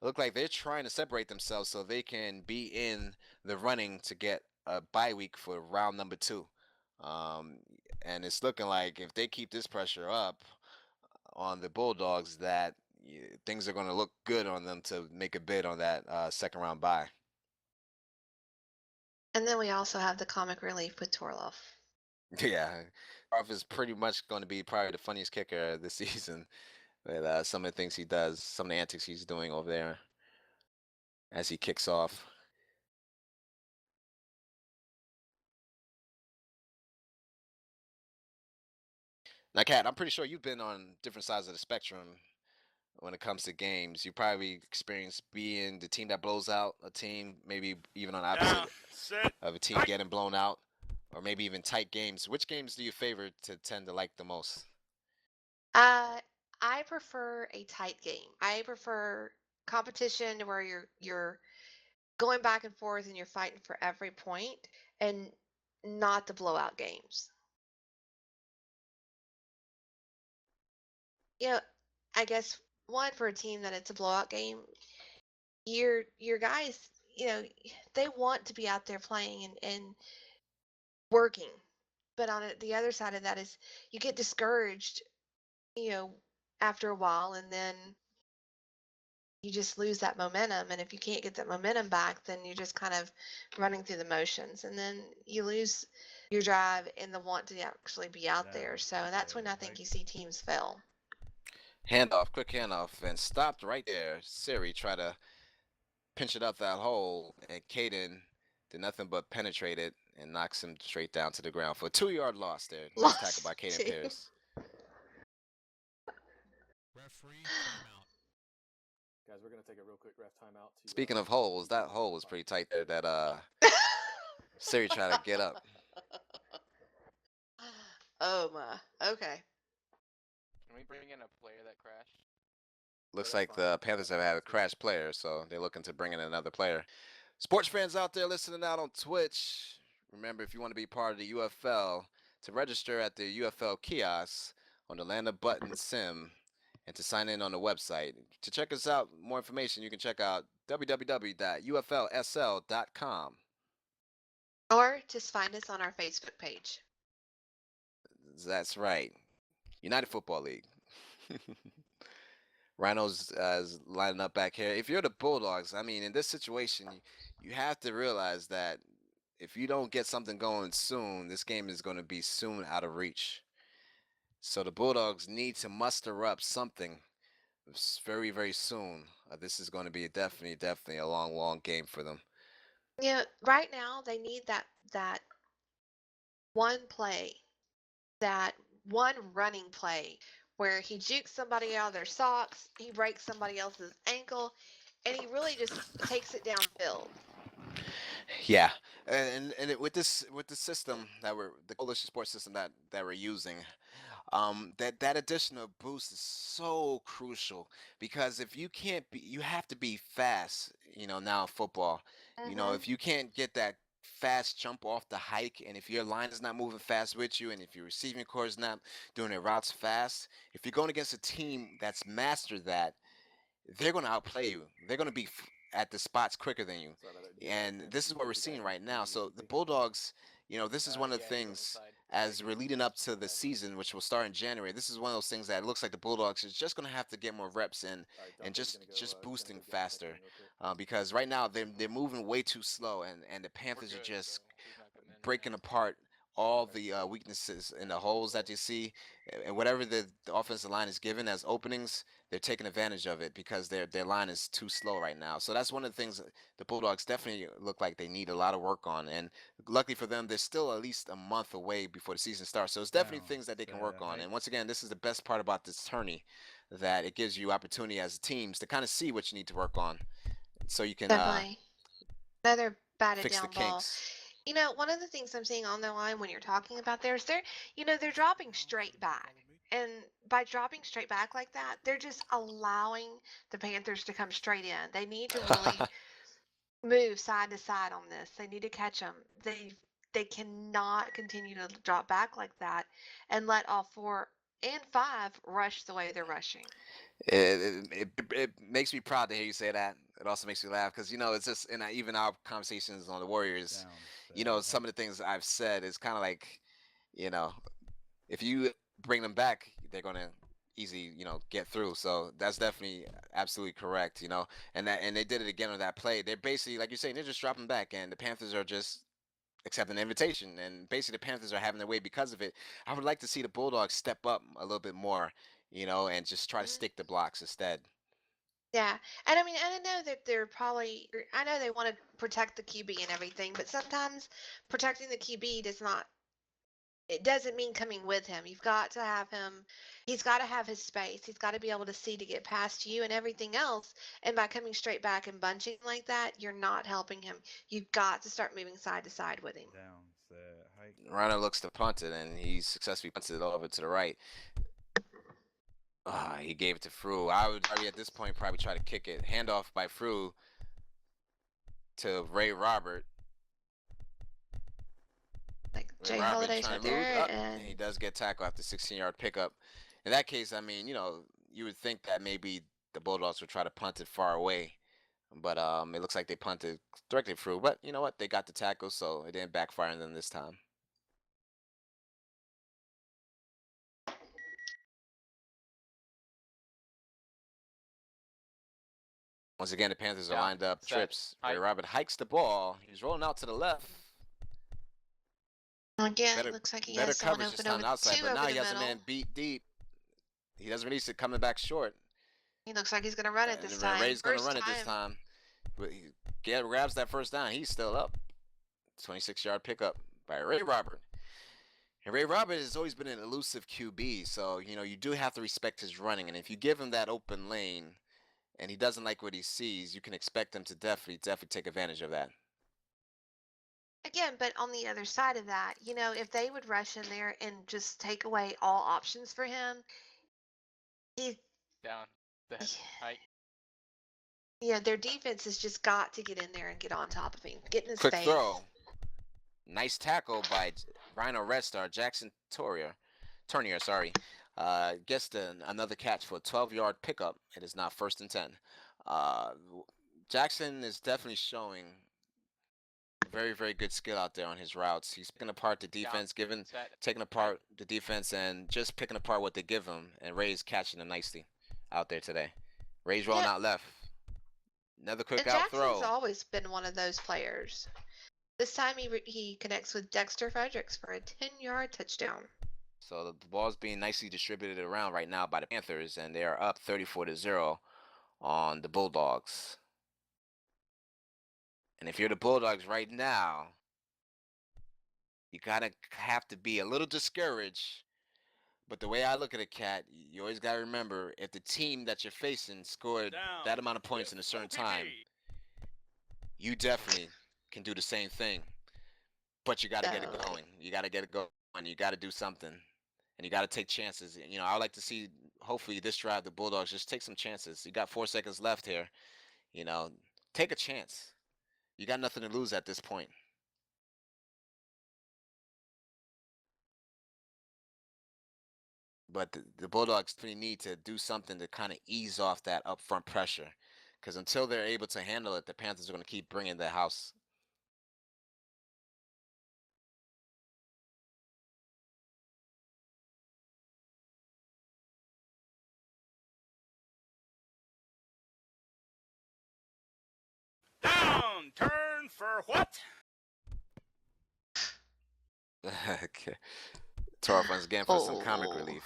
look like they're trying to separate themselves so they can be in the running to get a bye week for round number 2. And it's looking like if they keep this pressure up on the Bulldogs, that things are going to look good on them to make a bid on that second round bye. And then we also have the comic relief with Torloff. Yeah, Torloff is pretty much going to be probably the funniest kicker this season with some of the things he does, some of the antics he's doing over there as he kicks off. Now, Kat, I'm pretty sure you've been on different sides of the spectrum when it comes to games. You probably experienced being the team that blows out a team, maybe even on the opposite of a team getting blown out, or maybe even tight games. Which games do you favor to tend to like the most? I prefer a tight game. I prefer competition where you're going back and forth and you're fighting for every point, and not the blowout games. I guess one, for a team that it's a blowout game, your guys, they want to be out there playing and working. But on the other side of that is you get discouraged, after a while, and then you just lose that momentum. And if you can't get that momentum back, then you're just kind of running through the motions, and then you lose your drive and the want to actually be out there. So that's when I think you see teams fail. Quick handoff, and stopped right there. Siri tried to pinch it up that hole, and Caden did nothing but penetrate it and knocks him straight down to the ground for a 2-yard loss there. Nice tackle by Caden Pierce. Referee, timeout. Guys, we're going to take a real quick ref timeout. Speaking of holes, that hole was pretty tight there that Siri tried to get up. Oh my. Okay. Can we bring in a player that crashed? Looks like the Panthers have had a crash player, so they're looking to bring in another player. Sports fans out there listening out on Twitch, remember, if you want to be part of the UFL, to register at the UFL kiosk on the Land of Button Sim, and to sign in on the website. To check us out, more information, you can check out www.uflsl.com. Or just find us on our Facebook page. That's right. United Football League. Rhinos is lining up back here. If you're the Bulldogs, I mean, in this situation, you have to realize that if you don't get something going soon, this game is going to be soon out of reach. So the Bulldogs need to muster up something very, very soon. This is going to be definitely a long game for them. Right now they need that one play, that one running play where he jukes somebody out of their socks, he breaks somebody else's ankle, and he really just takes it downfield. Yeah, and with the system that the coalition sports system that we're using, that additional boost is so crucial because if you can't be, you have to be fast. Now in football, Mm-hmm. if you can't get that fast jump off the hike, and if your line is not moving fast with you, and if your receiving core is not doing their routes fast, if you're going against a team that's mastered that, they're going to outplay you. They're going to be at the spots quicker than you. Sorry about that. Yeah, And Panthers this is do what we're do that seeing right now. So the immediately. Bulldogs, this is one of the Yeah, he's on the things side. as Right, we're he's leading up to the driving. season, which will start in January. This is one of those things that it looks like the Bulldogs is just going to have to get more reps in All right, and Dante's just gonna go. just He's gonna boosting go get the check faster. in real quick. Because right now they're moving way too slow, and the We're Panthers are good, just so he's not coming in right breaking now. apart all Okay, the so weaknesses in the holes that you see, and whatever the offensive line is given as openings, they're taking advantage of it because their line is too slow right now. So that's one of the things the Bulldogs definitely look like they need a lot of work on. And luckily for them, they're still at least a month away before the season starts. So it's definitely Downs. things that they can work on. Height. And once again, this is the best part about this tourney, that it gives you opportunity as teams to kind of see what you need to work on, so you can Definitely. Another batted fix the down ball. kinks. One of the things I'm seeing on the line when you're talking about theirs, they're dropping straight back. And by dropping straight back like that, they're just allowing the Panthers to come straight in. They need to really move side to side on this. They need to catch them. They cannot continue to drop back like that and let all 4 and 5 rush the way they're rushing. It makes me proud to hear you say that. It also makes me laugh because it's just even our conversations on the Warriors. Downs. Some of the things I've said is kind of like, you know, if you bring them back, they're gonna easily get through. So that's definitely absolutely correct. And they did it again on that play. They're basically, like you're saying, they're just dropping back, and the Panthers are just accepting the invitation, and basically the Panthers are having their way because of it. I would like to see the Bulldogs step up a little bit more, and just try to Mhm. stick the blocks instead. Yeah, and I mean, and I know that I know they want to protect the QB and everything, but sometimes protecting the QB it doesn't mean coming with him. You've got to have him, he's got to have his space. He's got to be able to see to get past you and everything else. And by coming straight back and bunching like that, you're not helping him. You've got to start moving side to side with him. Downs. Height. Runner looks to punt it, and he successfully punts it over to the right. He gave it to Frew. I would already at this point probably try to kick it. Handoff by Frew to Ray Robert. Like Ray Jay Robert Holiday's trying right to move there, up, and and he does get tackled after 16-yard pickup. In that case, I mean, you would think that maybe the Bulldogs would try to punt it far away, but it looks like they punted directly through. But you know what? They got the tackle, so it didn't backfire on them this time. Once again, the Panthers are Down. lined up. Set. Trips. Ray Height. Robert hikes the ball. He's rolling out to the left. yeah, Better, it looks like he better has someone coverage this open time over outside, two but now over he the has a middle. man beat deep. He doesn't release it, coming back short. He looks like he's going to run it And this time. Ray's going to First run it this time. But he grabs that first down. He's still up. 26-yard pickup by Ray Robert. And Ray Robert has always been an elusive QB, so you do have to respect his running. And if you give him that open lane, and he doesn't like what he sees, you can expect him to definitely take advantage of that. Again, but on the other side of that, if they would rush in there and just take away all options for him, he, Down. Set. Height. their defense has just got to get in there and get on top of him, get in his Quick face. throw. Nice tackle by Rhino Red Star, Jackson Turnier, sorry. Gets another catch for a 12-yard pickup. It is now 1st and 10. Jackson is definitely showing very, very good skill out there on his routes. He's picking apart the defense, Set. taking apart the defense, and just picking apart what they give him. And Ray's catching him nicely out there today. Ray's rolling out left. Another quick And out Jackson's throw. always been one of those players. This time he connects with Dexter Fredericks for a 10-yard touchdown. So the ball's being nicely distributed around right now by the Panthers, and they are up 34-0 on the Bulldogs. And if you're the Bulldogs right now, you have to be a little discouraged. But the way I look at it, Cat, you always got to remember, if the team that you're facing scored Down. that amount of points in a certain time, you definitely can do the same thing. But you got to get it going. You got to get it going. You got to do something. and you got to take chances. You know, I would like to see, hopefully, this drive, the Bulldogs just take some chances. You got 4 seconds left here. You know, take a chance. You got nothing to lose at this point. But the Bulldogs really need to do something to kind of ease off that upfront pressure. Because until they're able to handle it, the Panthers are going to keep bringing the house. Down, turn for what? Okay. Tore once again for some comic relief.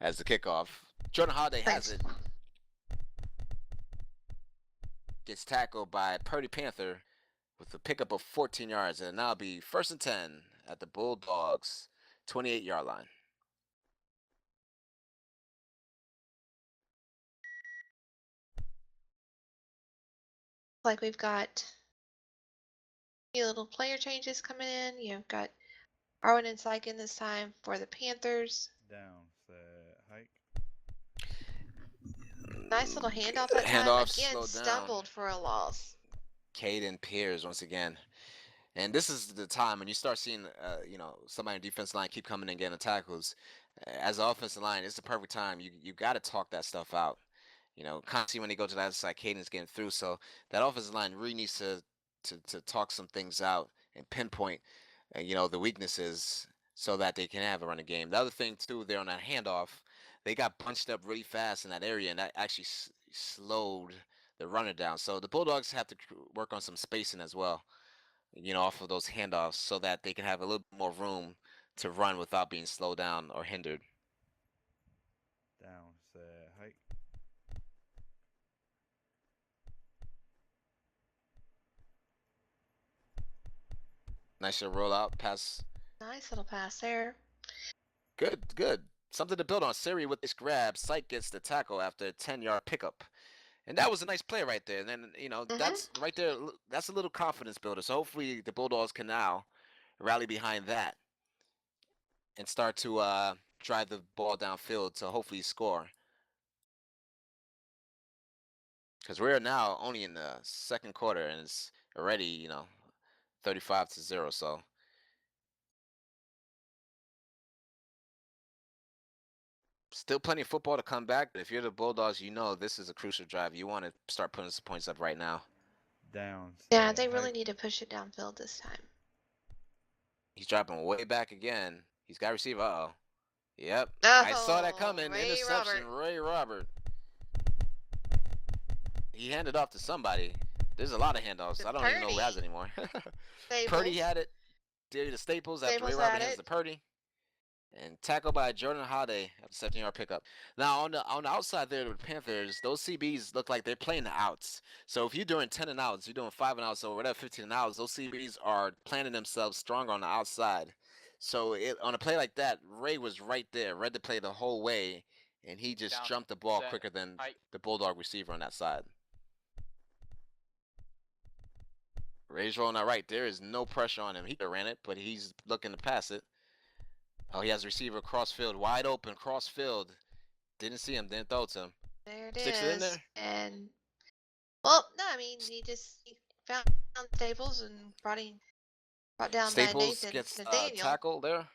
As the kickoff. Jordan Holiday has it. Gets tackled by Purdy Panther with a pickup of 14 yards, and now be 1st and 10 at the Bulldogs 28-yard line. Like we've got a few little player changes coming in. You've got Arwen and Sykin this time for the Panthers. Down, set, hike. Nice little handoff that time. Handoff Again, slowed down. stumbled for a loss. Caden Pierce once again. And this is the time when you start seeing, you know, somebody on the defense line keep coming and getting the tackles. As an offensive line, it's the perfect time. You got to talk that stuff out. You know, constantly when they go to the other side, Caden's getting through. So that offensive line really needs to talk some things out and pinpoint, you know, the weaknesses so that they can have a running game. The other thing, too, they're on that handoff. They got bunched up really fast in that area, and that actually slowed the runner down. So the Bulldogs have to work on some spacing as well, you know, off of those handoffs so that they can have a little bit more room to run without being slowed down or hindered. Down, set, hike. Nice little rollout pass. Nice little pass there. Good. Something to build on. Siri with this grab. Sight gets the tackle after a 10-yard pickup. And that was a nice play right there. And then, you know, that's right there. That's a little confidence builder. So hopefully the Bulldogs can now rally behind that and start to drive the ball downfield to hopefully score. Because we're now only in the second quarter and it's already, you know, 35-0. So still plenty of football to come back. But if you're the Bulldogs, you know this is a crucial drive. You want to start putting some points up right now. Down, Yeah, set, they really hike. need to push it downfield this time. He's dropping way back again. He's got receiver. Uh-oh. Yep. I saw that coming. Ray Interception. Robert. Ray Robert. He handed off to somebody. There's a lot of handoffs. To I don't even know who has Purdy. anymore. Staples. Purdy had it. Did the Staples after Ray Staples Robert had hands it. to Purdy. And tackled by Jordan Holiday after 17-yard pickup. Now on the outside there with the Panthers, those CBs look like they're playing the outs. So if you're doing 10 and outs, you're doing 5 and outs, or whatever, 15 and outs, those CBs are planting themselves stronger on the outside. So on a play like that, Ray was right there, read the play the whole way, and he just Down, jumped the ball set, quicker than hike. the Bulldog receiver on that side. Ray's rolling out right. There is no pressure on him. He could have ran it, but he's looking to pass it. Oh, he has a receiver cross field, wide open, cross field. Didn't see him, didn't throw it to him. There it Sticks is. it in there? And, well, no, I mean, he found Staples and brought down Staples Nathan gets Nathaniel. tackle there.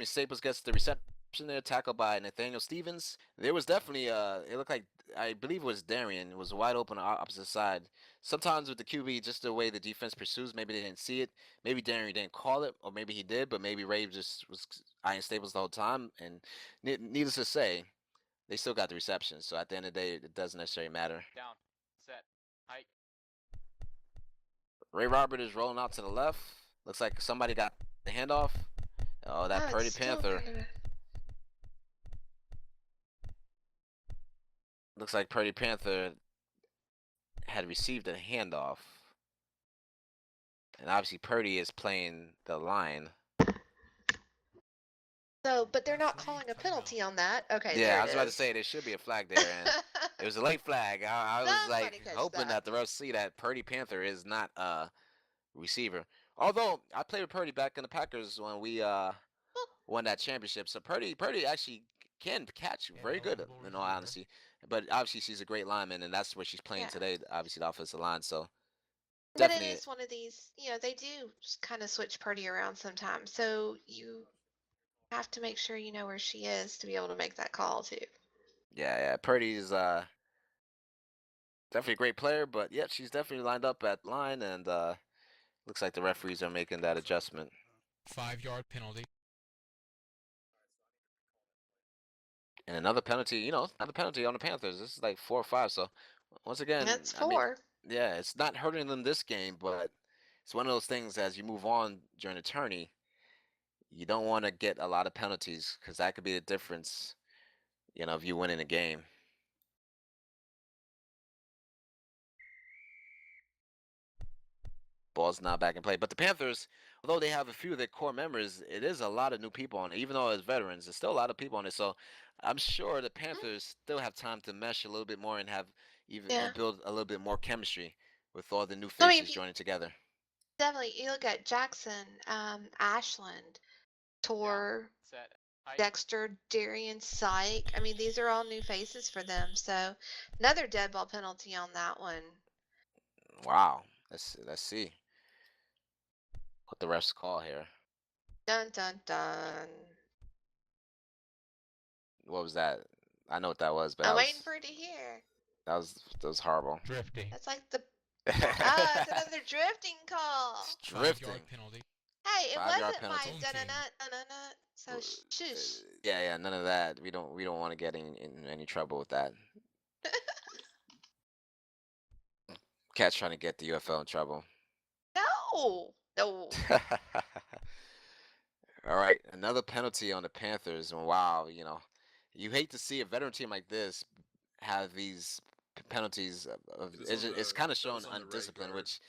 Staples gets the reception there, tackled by Nathaniel Stevens. There was definitely it looked like, I believe it was Darian. It was wide open on the opposite side. Sometimes with the QB, just the way the defense pursues, maybe they didn't see it. Maybe Darian didn't call it, or maybe he did, but maybe Ray just was eyeing Staples the whole time. And needless to say, they still got the reception. So at the end of the day, it doesn't necessarily matter. Down, set, hike. Ray Robert is rolling out to the left. Looks like somebody got the handoff. Oh, that No, Purdy it's still Panther. kind of Looks like Purdy Panther had received a handoff. And obviously Purdy is playing the line. So, but they're not Referee, calling a timeout. penalty on that. Okay, Yeah, there I was it about to is. say there should be a flag there, and it was a late flag. I was Somebody like catch hoping that the refs see that Purdy Panther is not a receiver. Although I played with Purdy back in the Packers when we won that championship. So Purdy actually can catch And very good eligible in all receiver. honesty. But obviously she's a great lineman, and that's where she's playing Yeah. today. Obviously the offensive line. So But it definitely, is one of these, they do kind of switch Purdy around sometimes. So you have to make sure you know where she is to be able to make that call too. yeah. Purdy's definitely a great player, but yeah, she's definitely lined up at line, and looks like the referees are making that adjustment. 5-yard penalty. And another penalty, another penalty on the Panthers. This is like 4 or 5. So once again, That's I mean, 4. yeah, it's not hurting them this game, but it's one of those things as you move on during the tourney, you don't want to get a lot of penalties because that could be the difference, of you winning a game. Ball's not back in play. But the Panthers, although they have a few of their core members, it is a lot of new people on it. Even though it's veterans, there's still a lot of people on it. So I'm sure the Panthers still have time to mesh a little bit more and have even Yeah. and build a little bit more chemistry with all the new I mean, faces joining together. definitely, you look at Jackson, Ashland, Tor, Set. Hike. Dexter, Darian, Syke. I mean, these are all new faces for them. So another dead ball penalty on that one. Wow. Let's see what the refs call here. Dun dun dun. What was that? I know what that was, but I'm waiting for it to hear. that was horrible. Drifting. That's like the it's another drifting call. It's 5-yard drifting. penalty. Hey, it 5-yard wasn't my penalty. Home da-na-na. So shush. Yeah, none of that. We don't want to get in any trouble with that. Cat's trying to get the UFL in trouble. No. No. All right, another penalty on the Panthers. And wow, you hate to see a veteran team like this have these penalties. It's kind of showing undisciplined, which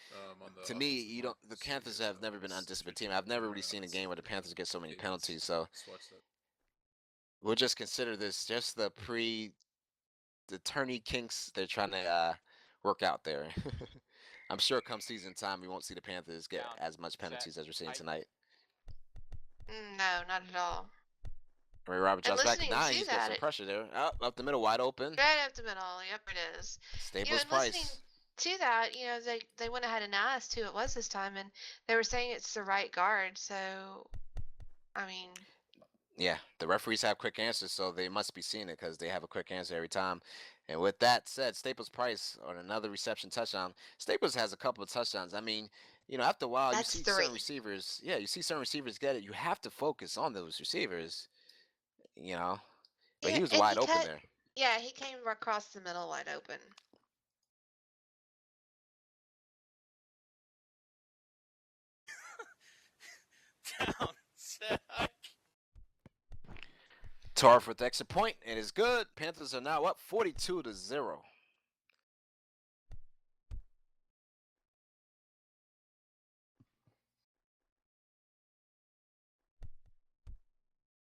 to me, you don't. The Panthers have never been an undisciplined team. I've never really seen a game where the Panthers get so many penalties. So we'll just consider this just the tourney kinks they're trying to work out there. I'm sure come season time, we won't see the Panthers get Down. as much penalties Set. as we're seeing Hike. tonight. No, not at all. Ray Robert And drops back. listening Now to he's got some that, pressure there. Up the middle, wide open. right up the middle. Yep, it is. Staples And listening Price. to that, they went ahead and asked who it was this time, and they were saying it's the right guard. So, I mean, Yeah, the referees have quick answers, so they must be seeing it because they have a quick answer every time. And with that said, Staples Price on another reception touchdown. Staples has a couple of touchdowns. I mean, after a while, you that's see 3. certain receivers. Yeah, you see certain receivers get it. You have to focus on those receivers. But Yeah, he was and wide open there. Yeah, he came across the middle wide open. Down. Set. Hike. Tar for the extra point. It is good. Panthers are now up 42-0.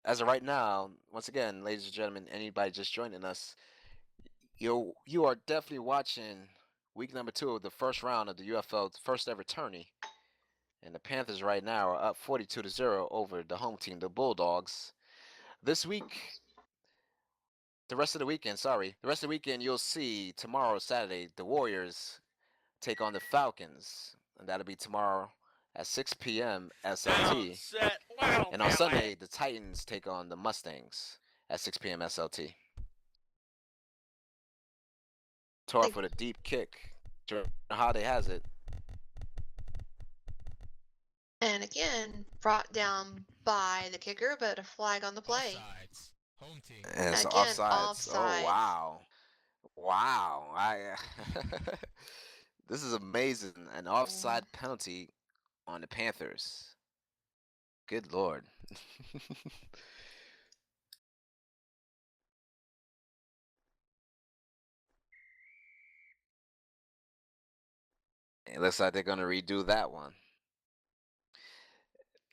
As of right now, once again, ladies and gentlemen, anybody just joining us, you are definitely watching week number 2 of the first round of the UFL first ever tourney. And the Panthers right now are up 42-0 over the home team, the Bulldawgs. This week, the rest of the weekend, you'll see tomorrow, Saturday, the Warriors take on the Falcons. And that'll be tomorrow at 6 p.m. Down. SLT. Set. Wow. And on Sunday, the Titans take on the Mustangs at 6 p.m. SLT. Tor for the deep kick. Holiday has it. And again, brought down by the kicker, but a flag on the play. Offsides. Home team. And it's Again, offsides. Oh, offsides. wow. This is amazing. An offside penalty on the Panthers. Good Lord. It looks like they're going to redo that one.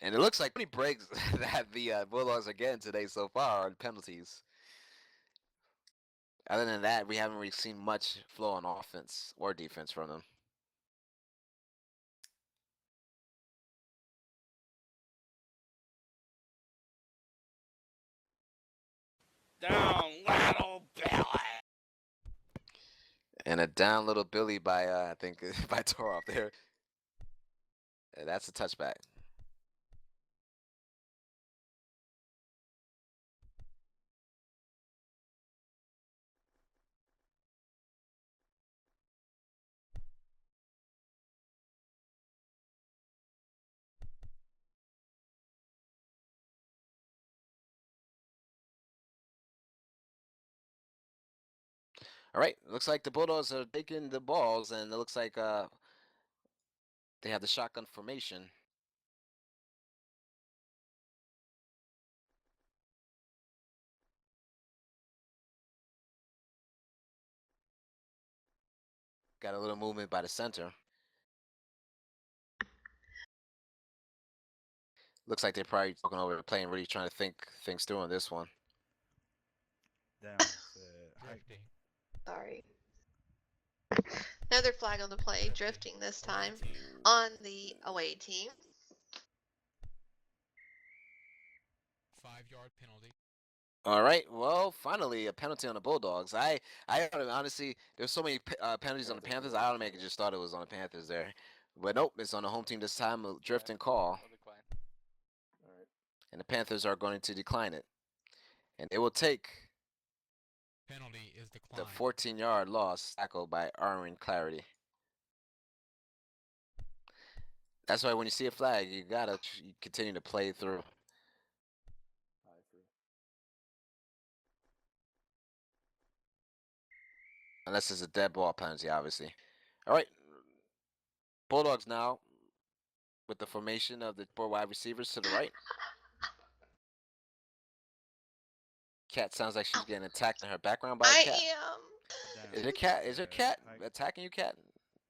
And it looks like many breaks that the Bulldogs are getting today so far on penalties. Other than that, we haven't really seen much flow on offense or defense from them. Down, little Billy. And a down little Billy by I think by Toroff there. That's a touchback. All right, looks like the Bulldogs are taking the balls, and it looks like they have the shotgun formation. Got a little movement by the center. Looks like they're probably talking over the play and really trying to think things through on this one. Down, set, hike. Drifting. Sorry. Another flag on the play, drifting this Away time team. on the away team. 5-yard penalty. All right, well, finally a penalty on the Bulldogs. I honestly, there's so many penalties on the Panthers. I automatically just thought it was on the Panthers there, but nope, it's on the home team this time. A drift and call, I'll decline. All right. and the Panthers are going to decline it, and it will take Penalty is the declined. 14-yard loss tackled by Aaron Clarity. That's why when you see a flag, you gotta continue to play through. High free. Unless it's a dead ball penalty, obviously. All right. Bulldogs now with the formation of the 4 wide receivers to the right. Cat sounds like she's getting attacked in her background by a I cat. am. Is there cat? Is there set, cat hike. attacking you, cat?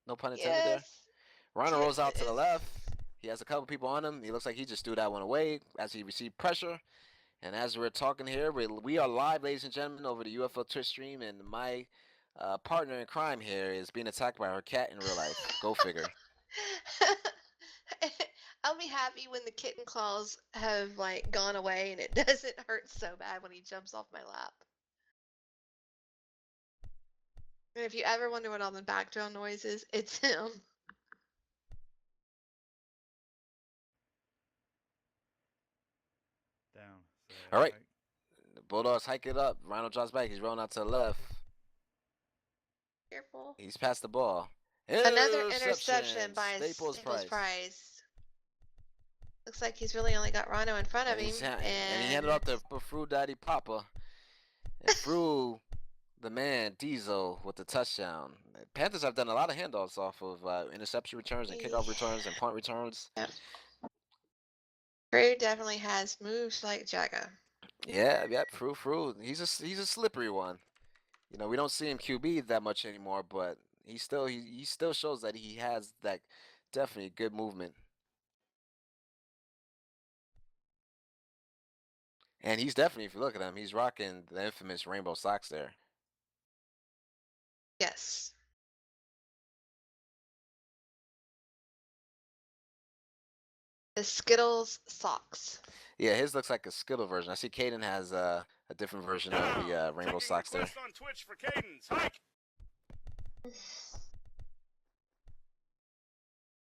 No pun intended there. Yes. Rhino rolls out to the Yes. left. He has a couple people on him. He looks like he just threw that one away as he received pressure. And as we're talking here, we are live, ladies and gentlemen, over the UFL Twitch stream, and my partner in crime here is being attacked by her cat in real life. Go figure. I'll be happy when the kitten claws have like gone away and it doesn't hurt so bad when he jumps off my lap. And if you ever wonder what all the background noise is, it's him. Down, set, All right. hike. The Bulldogs hike it up. Rhino drops back. He's rolling out to the left. Careful. He's passed the ball. Another interception by Staples Price. Looks like he's really only got Rhino in front of And, him. and he handed off to Fru Daddy Papa. And Fru, the man, Diesel, with the touchdown. Panthers have done a lot of handoffs off of interception returns and kickoff returns and punt returns. Drew definitely has moves like Jagga. Yeah, Fru. He's a slippery one. You know, we don't see him QB that much anymore, but he still shows that he has that definitely good movement. And he's definitely, if you look at him, he's rocking the infamous rainbow socks there. Yes. The Skittles socks. Yeah, his looks like a Skittle version. I see Caden has a different version of the rainbow Taking socks there. request on Twitch for Cadence. Hike.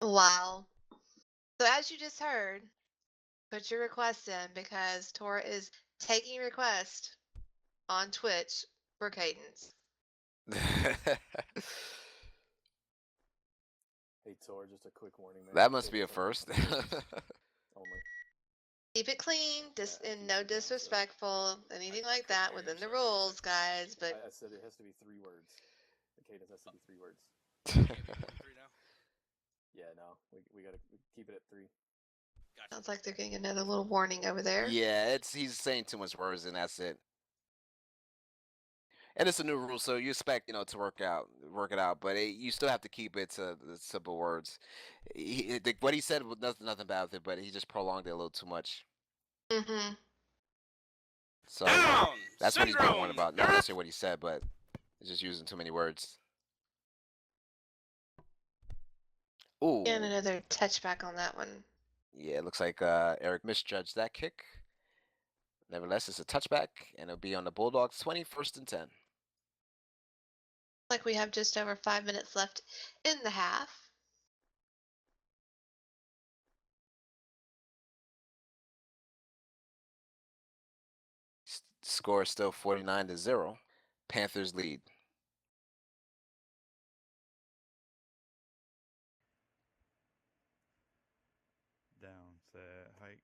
Wow. So as you just heard, put your request in because Tora is taking request on Twitch for Cadence. Hey, Tor, just a quick warning, man. That must be a Cadence first. only. Keep it clean, just Yeah, and keep no it down, so- disrespectful, anything like that within the rules, guys. But I said it has to be 3 words. The cadence has to be 3 words. Can't be more than 3 now. Yeah, no, we gotta keep it at 3. Gotcha. sounds like they're getting another little warning over there. Yeah, he's saying too much words and that's it. And it's a new rule, so you expect to work it out, but you still have to keep it to the simple words. What he said was nothing bad with it, but he just prolonged it a little too much. Mm-hmm. So Down. that's what he's being warned Syndrome. about. Not necessarily what he said, but he's just using too many words. Ooh. And another touchback on that one. Yeah, it looks like Eric misjudged that kick. Nevertheless, it's a touchback, and it'll be on the Bulldogs 20, 1st and 10. Like we have just over 5 minutes left in the half. Score is still 49-0. Panthers lead. Down, set, hike.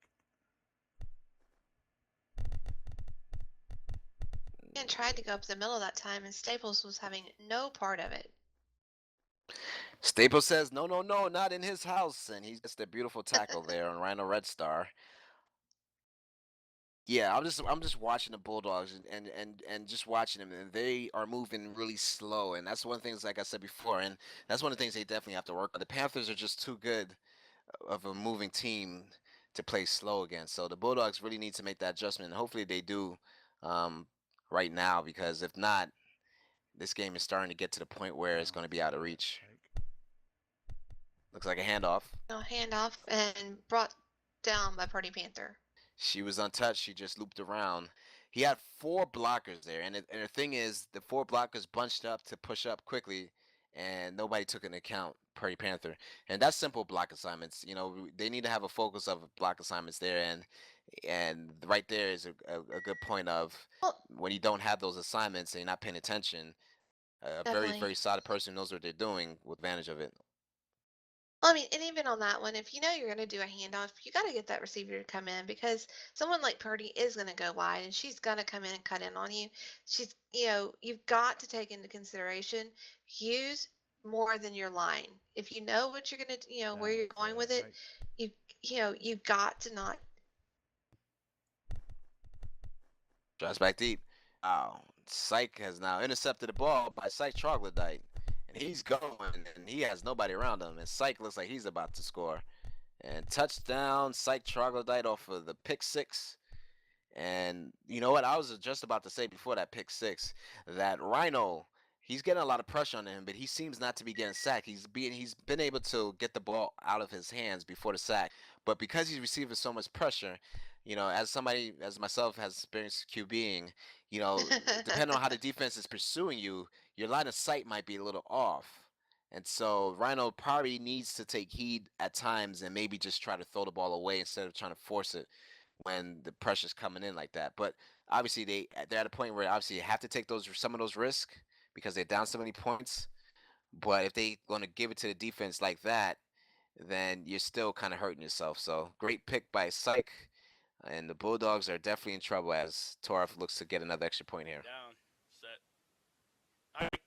And tried to go up the middle that time, and Staples was having no part of it. Staples says, no, no, no, not in his house. And he gets the beautiful tackle there on Rhino Red Star. Yeah, I'm just watching the Bulldogs and just watching them, and they are moving really slow. And that's one of the things, like I said before, and that's one of the things they definitely have to work on. The Panthers are just too good of a moving team to play slow against. So the Bulldogs really need to make that adjustment. And hopefully they do right now, because if not, this game is starting to get to the point where it's going to be out of reach. Hike. Looks like a handoff. No handoff and brought down by Purdy Panther. She was untouched. She just looped around. He had 4 blockers there, and the thing is, the 4 blockers bunched up to push up quickly, and nobody took into account Purdy Panther. And that's simple block assignments. You know, they need to have a focus of block assignments there, and right there is a good point of Well, when you don't have those assignments and you're not paying attention. A very, definitely. very solid person who knows what they're doing with advantage of it. I mean, and even on that one, if you know you're going to do a handoff, you got to get that receiver to come in, because someone like Purdy is going to go wide and she's going to come in and cut in on you. She's, you've got to take into consideration, use more than your line. If you know what you're going to, where Down, you're going with set, it, hike. you've got to not. Drives back deep. Wow. Syke has now intercepted the ball by Syke Troglodyte. And he's going, and he has nobody around him. And Syke looks like he's about to score. And touchdown, Syke Troglodyte off of the pick 6. And you know what? I was just about to say before that pick 6 that Rhino, he's getting a lot of pressure on him, but he seems not to be getting sacked. He's been able to get the ball out of his hands before the sack. But because he's receiving so much pressure, as somebody as myself has experienced QBing, depending on how the defense is pursuing you, your line of sight might be a little off. And so Rhino probably needs to take heed at times and maybe just try to throw the ball away instead of trying to force it when the pressure's coming in like that. But obviously they're at a point where obviously you have to take some of those risks because they're down so many points. But if they're going to give it to the defense like that, then you're still kind of hurting yourself. So great pick by Syke. And the Bulldogs are definitely in trouble as Torf looks to get another extra point here. Down, set, hike.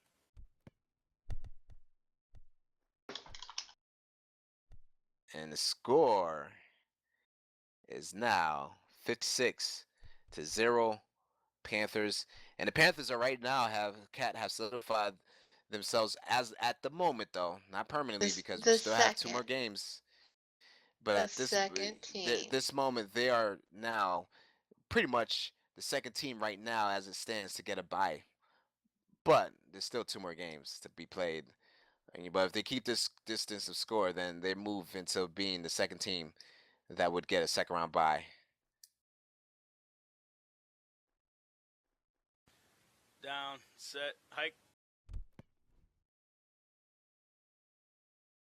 And the score is now 56-0 Panthers. And the Panthers are right now have solidified themselves as at the moment, though, not permanently, because we still have 2 more games. But at this moment, they are now pretty much the second team right now as it stands to get a bye. But there's still 2 more games to be played. But if they keep this distance of score, then they move into being the second team that would get a second round bye. Down, set, hike.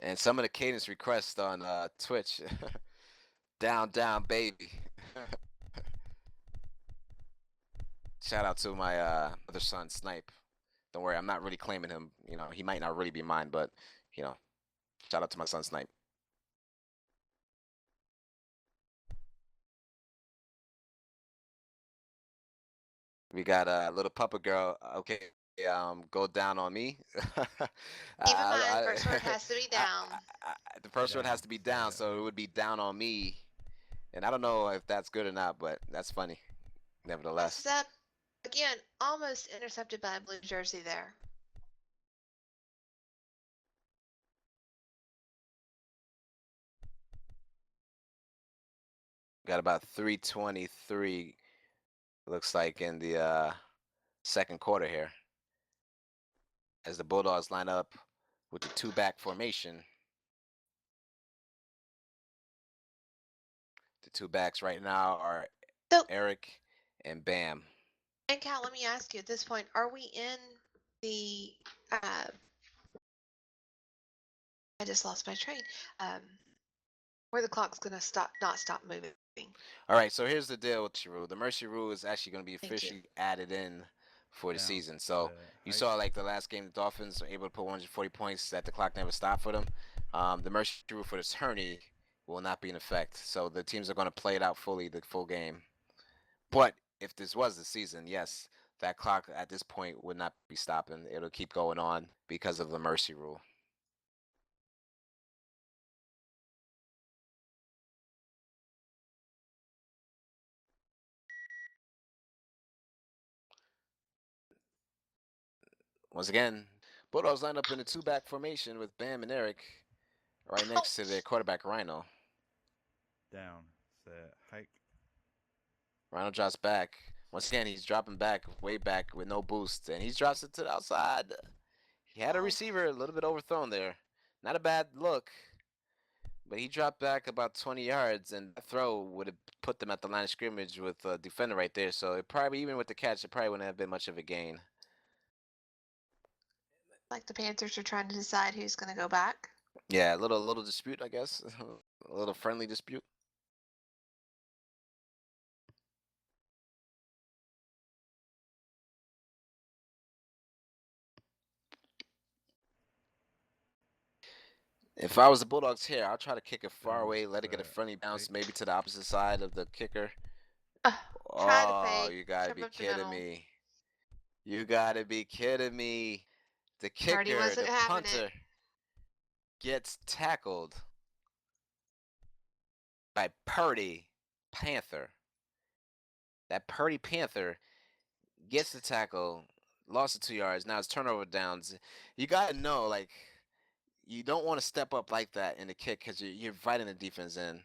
And some of the cadence requests on Twitch, down, down, baby. Shout out to my other son, Snipe. Don't worry, I'm not really claiming him. He might not really be mine, but, shout out to my son, Snipe. We got a little pupper girl. Okay, go down on me. Keep in mind, first word has to be down. The first word has to be down, so it would be down on me. And I don't know if that's good or not, but that's funny, nevertheless. What's up? Again, almost intercepted by a blue jersey there. Got about 3:23, looks like, in the second quarter here, as the Bulldogs line up with the 2-back formation. The 2 backs right now are Eric and Bam. And Cal, let me ask you at this point, are we in the I just lost my train. Where the clock's gonna not stop moving. All right, so here's the deal with the rule. The mercy rule is actually going to be Thank you. officially added in for the Down, season. So set, you hike. saw like the last game, the Dolphins were able to put 140 points that the clock never stopped for them. The mercy rule for this tourney will not be in effect. So the teams are going to play it out fully, the full game. But if this was the season, yes, that clock at this point would not be stopping. It'll keep going on because of the mercy rule. Once again, Bulldogs line up in a two-back formation with Bam and Eric right next to their quarterback Rhino. Down, set, hike. Rhino drops back. Once again, he's dropping back, way back with no boost, and he drops it to the outside. He had a Oh. receiver a little bit overthrown there. Not a bad look, but he dropped back about 20 yards, and that throw would have put them at the line of scrimmage with a defender right there. So it probably, even with the catch, it probably wouldn't have been much of a gain. Like the Panthers are trying to decide who's gonna go back. Yeah, a little dispute, I guess. A little friendly dispute. If I was the Bulldogs here, I'll try to kick it far Down, away, let it get a set, friendly bounce, hike. maybe to the opposite side of the kicker. Try to Oh, fake. you gotta Jump be up the kidding middle. me. You gotta be kidding me. The Purdy kicker, wasn't the having punter, it. gets tackled by Purdy Panther. That Purdy Panther gets the tackle, lost it 2 yards. Now it's turnover downs. You gotta know, like, you don't want to step up like that in the kick because you're inviting the defense in.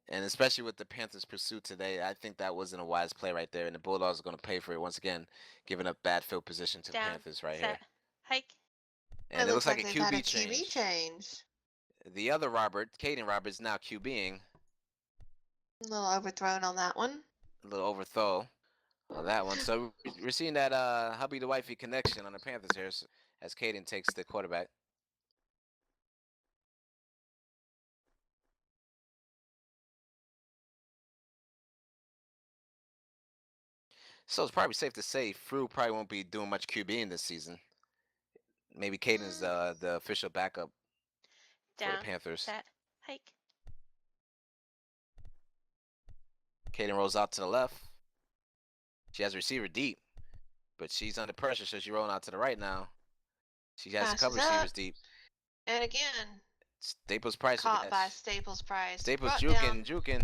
And especially with the Panthers' pursuit today, I think that wasn't a wise play right there. And the Bulldogs are going to pay for it once again, giving up bad field position to the Down, Panthers right set, here. hike. And It it looks looks like like a they've had a QB QB change. change. The other Robert, Caden Roberts, now QBing. A little overthrown on that one. A little overthrow on that one. So we're seeing that hubby to wifey connection on the Panthers here as Caden takes the quarterback. So it's probably safe to say Frew probably won't be doing much QBing this season. Maybe Caden's the official backup for the Down, Panthers. set, hike. Caden rolls out to the left. She has a receiver deep, but she's under pressure, so she's rolling out to the right now. She has a couple Passes receivers up. deep. And again, Staples Price with the caught by catch. Staples Price. Staples Brought down. juking.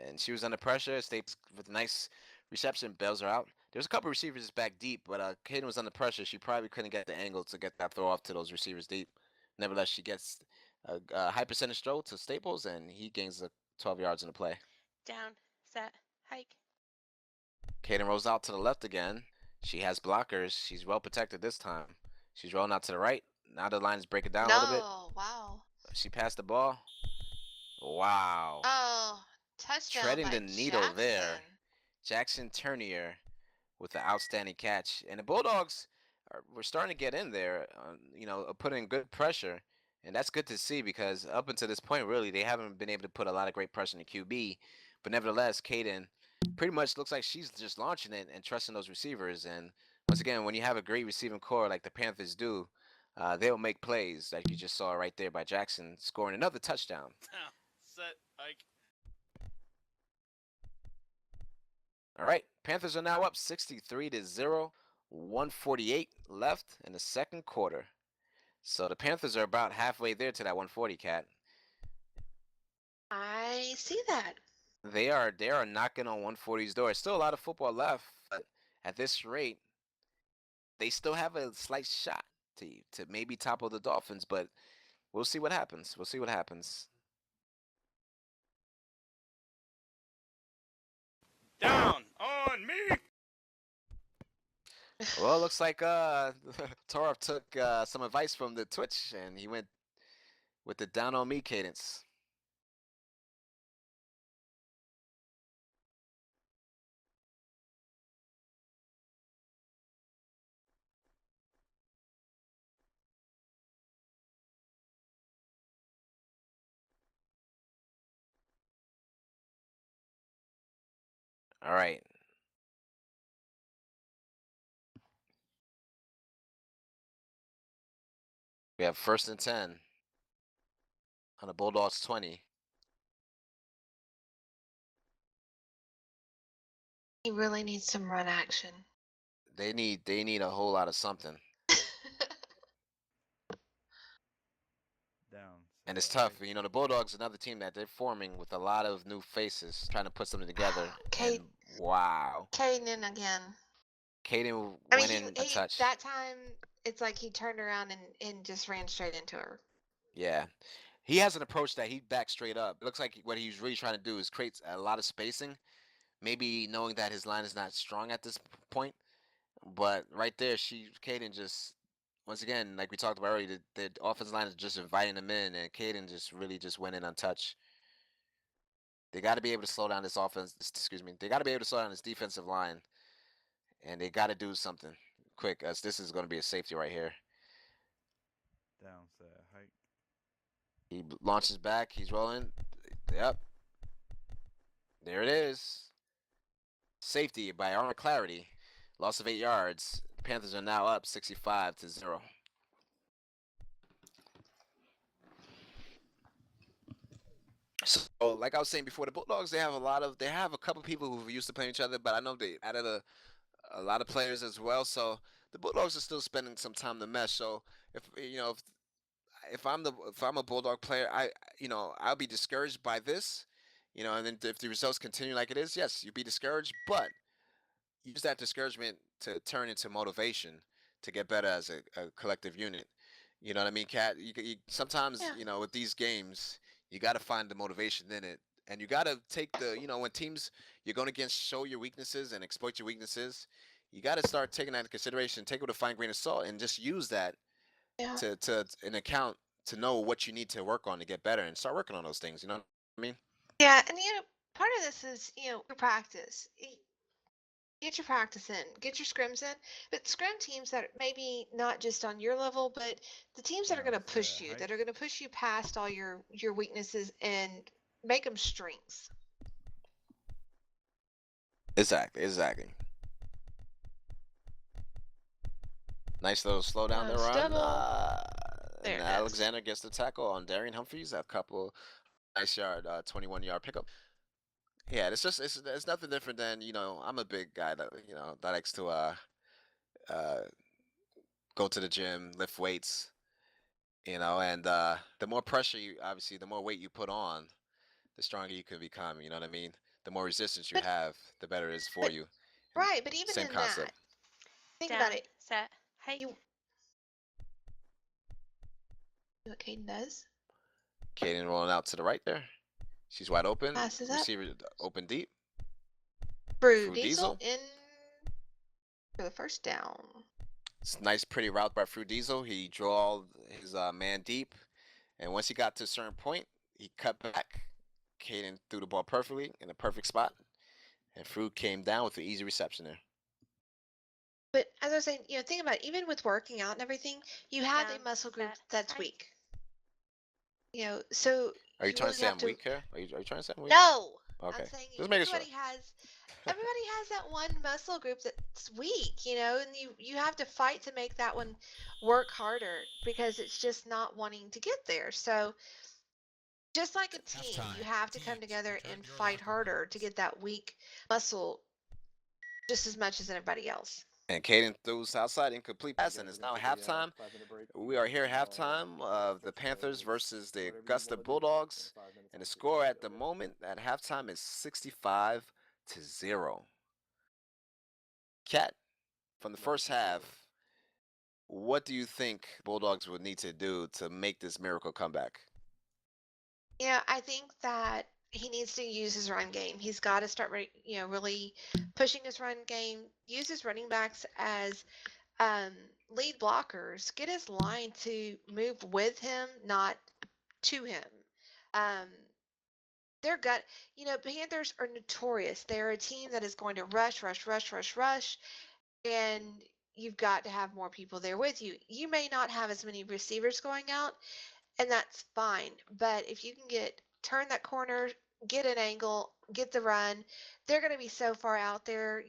And she was under pressure. Staples with a nice reception, bails her out. There's a couple receivers back deep, but Caden was under pressure. She probably couldn't get the angle to get that throw off to those receivers deep. Nevertheless, she gets a high percentage throw to Staples, and he gains the 12 yards in the play. Down, set, hike. Caden rolls out to the left again. She has blockers. She's well protected this time. She's rolling out to the right. Now the line is breaking down a little bit. No, wow. She passed the ball. Wow. Oh, touchdown Treading by the needle Jackson. there. Jackson Turnier with the outstanding catch. And the Bulldogs were starting to get in there, putting good pressure. And that's good to see because up until this point, really, they haven't been able to put a lot of great pressure on the QB. But nevertheless, Caden pretty much looks like she's just launching it and trusting those receivers. And once again, when you have a great receiving core like the Panthers do, they'll make plays like you just saw right there by Jackson scoring another touchdown. Down, set, hike. All right, Panthers are now up 63-0, 148 left in the second quarter. So the Panthers are about halfway there to that 140, Cat. I see that. They are knocking on 140's door. Still a lot of football left, but at this rate, they still have a slight shot to maybe topple the Dolphins, but we'll see what happens. We'll see what happens. Down on me. Well, it looks like Torov took some advice from the Twitch, and he went with the down on me cadence. All right. We have 1st and 10 on the Bulldogs 20. He really needs some run action. They need a whole lot of something. Down. And it's Set. tough. Hike. You know, the Bulldogs, another team that they're forming with a lot of new faces, trying to put something together. Kate, And wow. Caden again. Caden I mean, went in a he touch. that time it's like he turned around and just ran straight into her. Yeah. He has an approach that he backs straight up. It looks like what he's really trying to do is create a lot of spacing. Maybe knowing that his line is not strong at this point. But right there, Caden just, once again, like we talked about earlier, the offensive line is just inviting him in, and Caden just really just went in untouched. They got to be able to slow down this offense. Excuse me. They got to be able to slow down this defensive line, and they got to do something quick, as this is going to be a safety right here. Down. Set. Hike. He launches back. He's rolling. Yep. There it is. Safety by Armor Clarity. Loss of 8 yards. The Panthers are now up 65-0. So, like I was saying before, the Bulldogs, they have a couple people who used to play each other, but I know they added a lot of players as well. So the Bulldogs are still spending some time to mesh. So if I'm a Bulldog player, I'll be discouraged by this, and then if the results continue like it is, yes, you'd be discouraged, but use that discouragement to turn into motivation to get better as a collective unit. You know what I mean, Kat? You sometimes, Yeah. with these games, you got to find the motivation in it, and you got to take when teams you're going against show your weaknesses and exploit your weaknesses. You got to start taking that into consideration, take it with a fine grain of salt, and just use that Yeah. to an account to know what you need to work on to get better and start working on those things. You know what I mean? Yeah, and part of this is your practice. Get your practice in, get your scrims in, but scrim teams that are maybe not just on your level, but the teams that are Down. going to push Set. you, Hike. that are going to push you past all your weaknesses and make them strengths. Exactly. Nice little slow down the run. Double. There And it is. Alexander gets the tackle on Darian Humphreys. A couple nice 21-yard pickup. Yeah, it's nothing different than I'm a big guy that likes to uh go to the gym, lift weights, and the more pressure obviously the more weight you put on, the stronger you can become. You know what I mean? The more resistance you But have, the better it is for but you. right, but even Same in concept. that, think Down. about it. Set. Hike. You what Caden does? Kaden rolling out to the right there. She's wide open. Passes up. Receiver open deep. Brew Fruit Diesel Diesel. in for the first down. It's a nice, pretty route by Fruit Diesel. He drew his man deep, and once he got to a certain point, he cut back. Caden threw the ball perfectly in a perfect spot, and Fruit came down with an easy reception there. But as I was saying, think about it, even with working out and everything, you have a Down. muscle group Set. that's Hike. weak. So Are you trying to really say have I'm to. weak here? Are you trying to say I'm weak? No, Okay. I'm saying Just making sure. everybody has that one muscle group that's weak, and you have to fight to make that one work harder because it's just not wanting to get there. So just like a team, you Halftime. have to come Teams, together return and to your fight locker harder to rooms. get that weak muscle just as much as everybody else. And Caden throws outside incomplete pass, and Again, it's we're now gonna take a halftime. 5-minute break. We are here at Uh, halftime of the first Panthers is versus the whatever you Augusta wanna do. Bulldogs. 5 minutes And the on score at the over. moment at halftime is 65-0. Kat, from the first half, what do you think Bulldogs would need to do to make this miracle comeback? Yeah, I think that he needs to use his run game. He's got to start, really pushing his run game. Use his running backs as lead blockers. Get his line to move with him, not to him. Um, their gut, Panthers are notorious. They're a team that is going to rush, rush, rush, rush, rush, and you've got to have more people there with you. You may not have as many receivers going out, and that's fine. But if you can turn that corner, get an angle, get the run. They're going to be so far out there,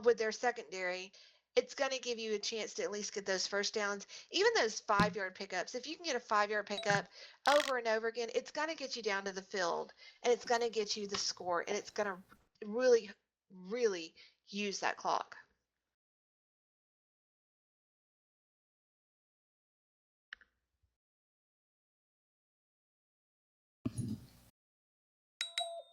with their secondary. It's going to give you a chance to at least get those first downs, even those 5-yard pickups. If you can get a 5-yard pickup over and over again, it's going to get you down to the field and it's going to get you the score and it's going to really, really use that clock.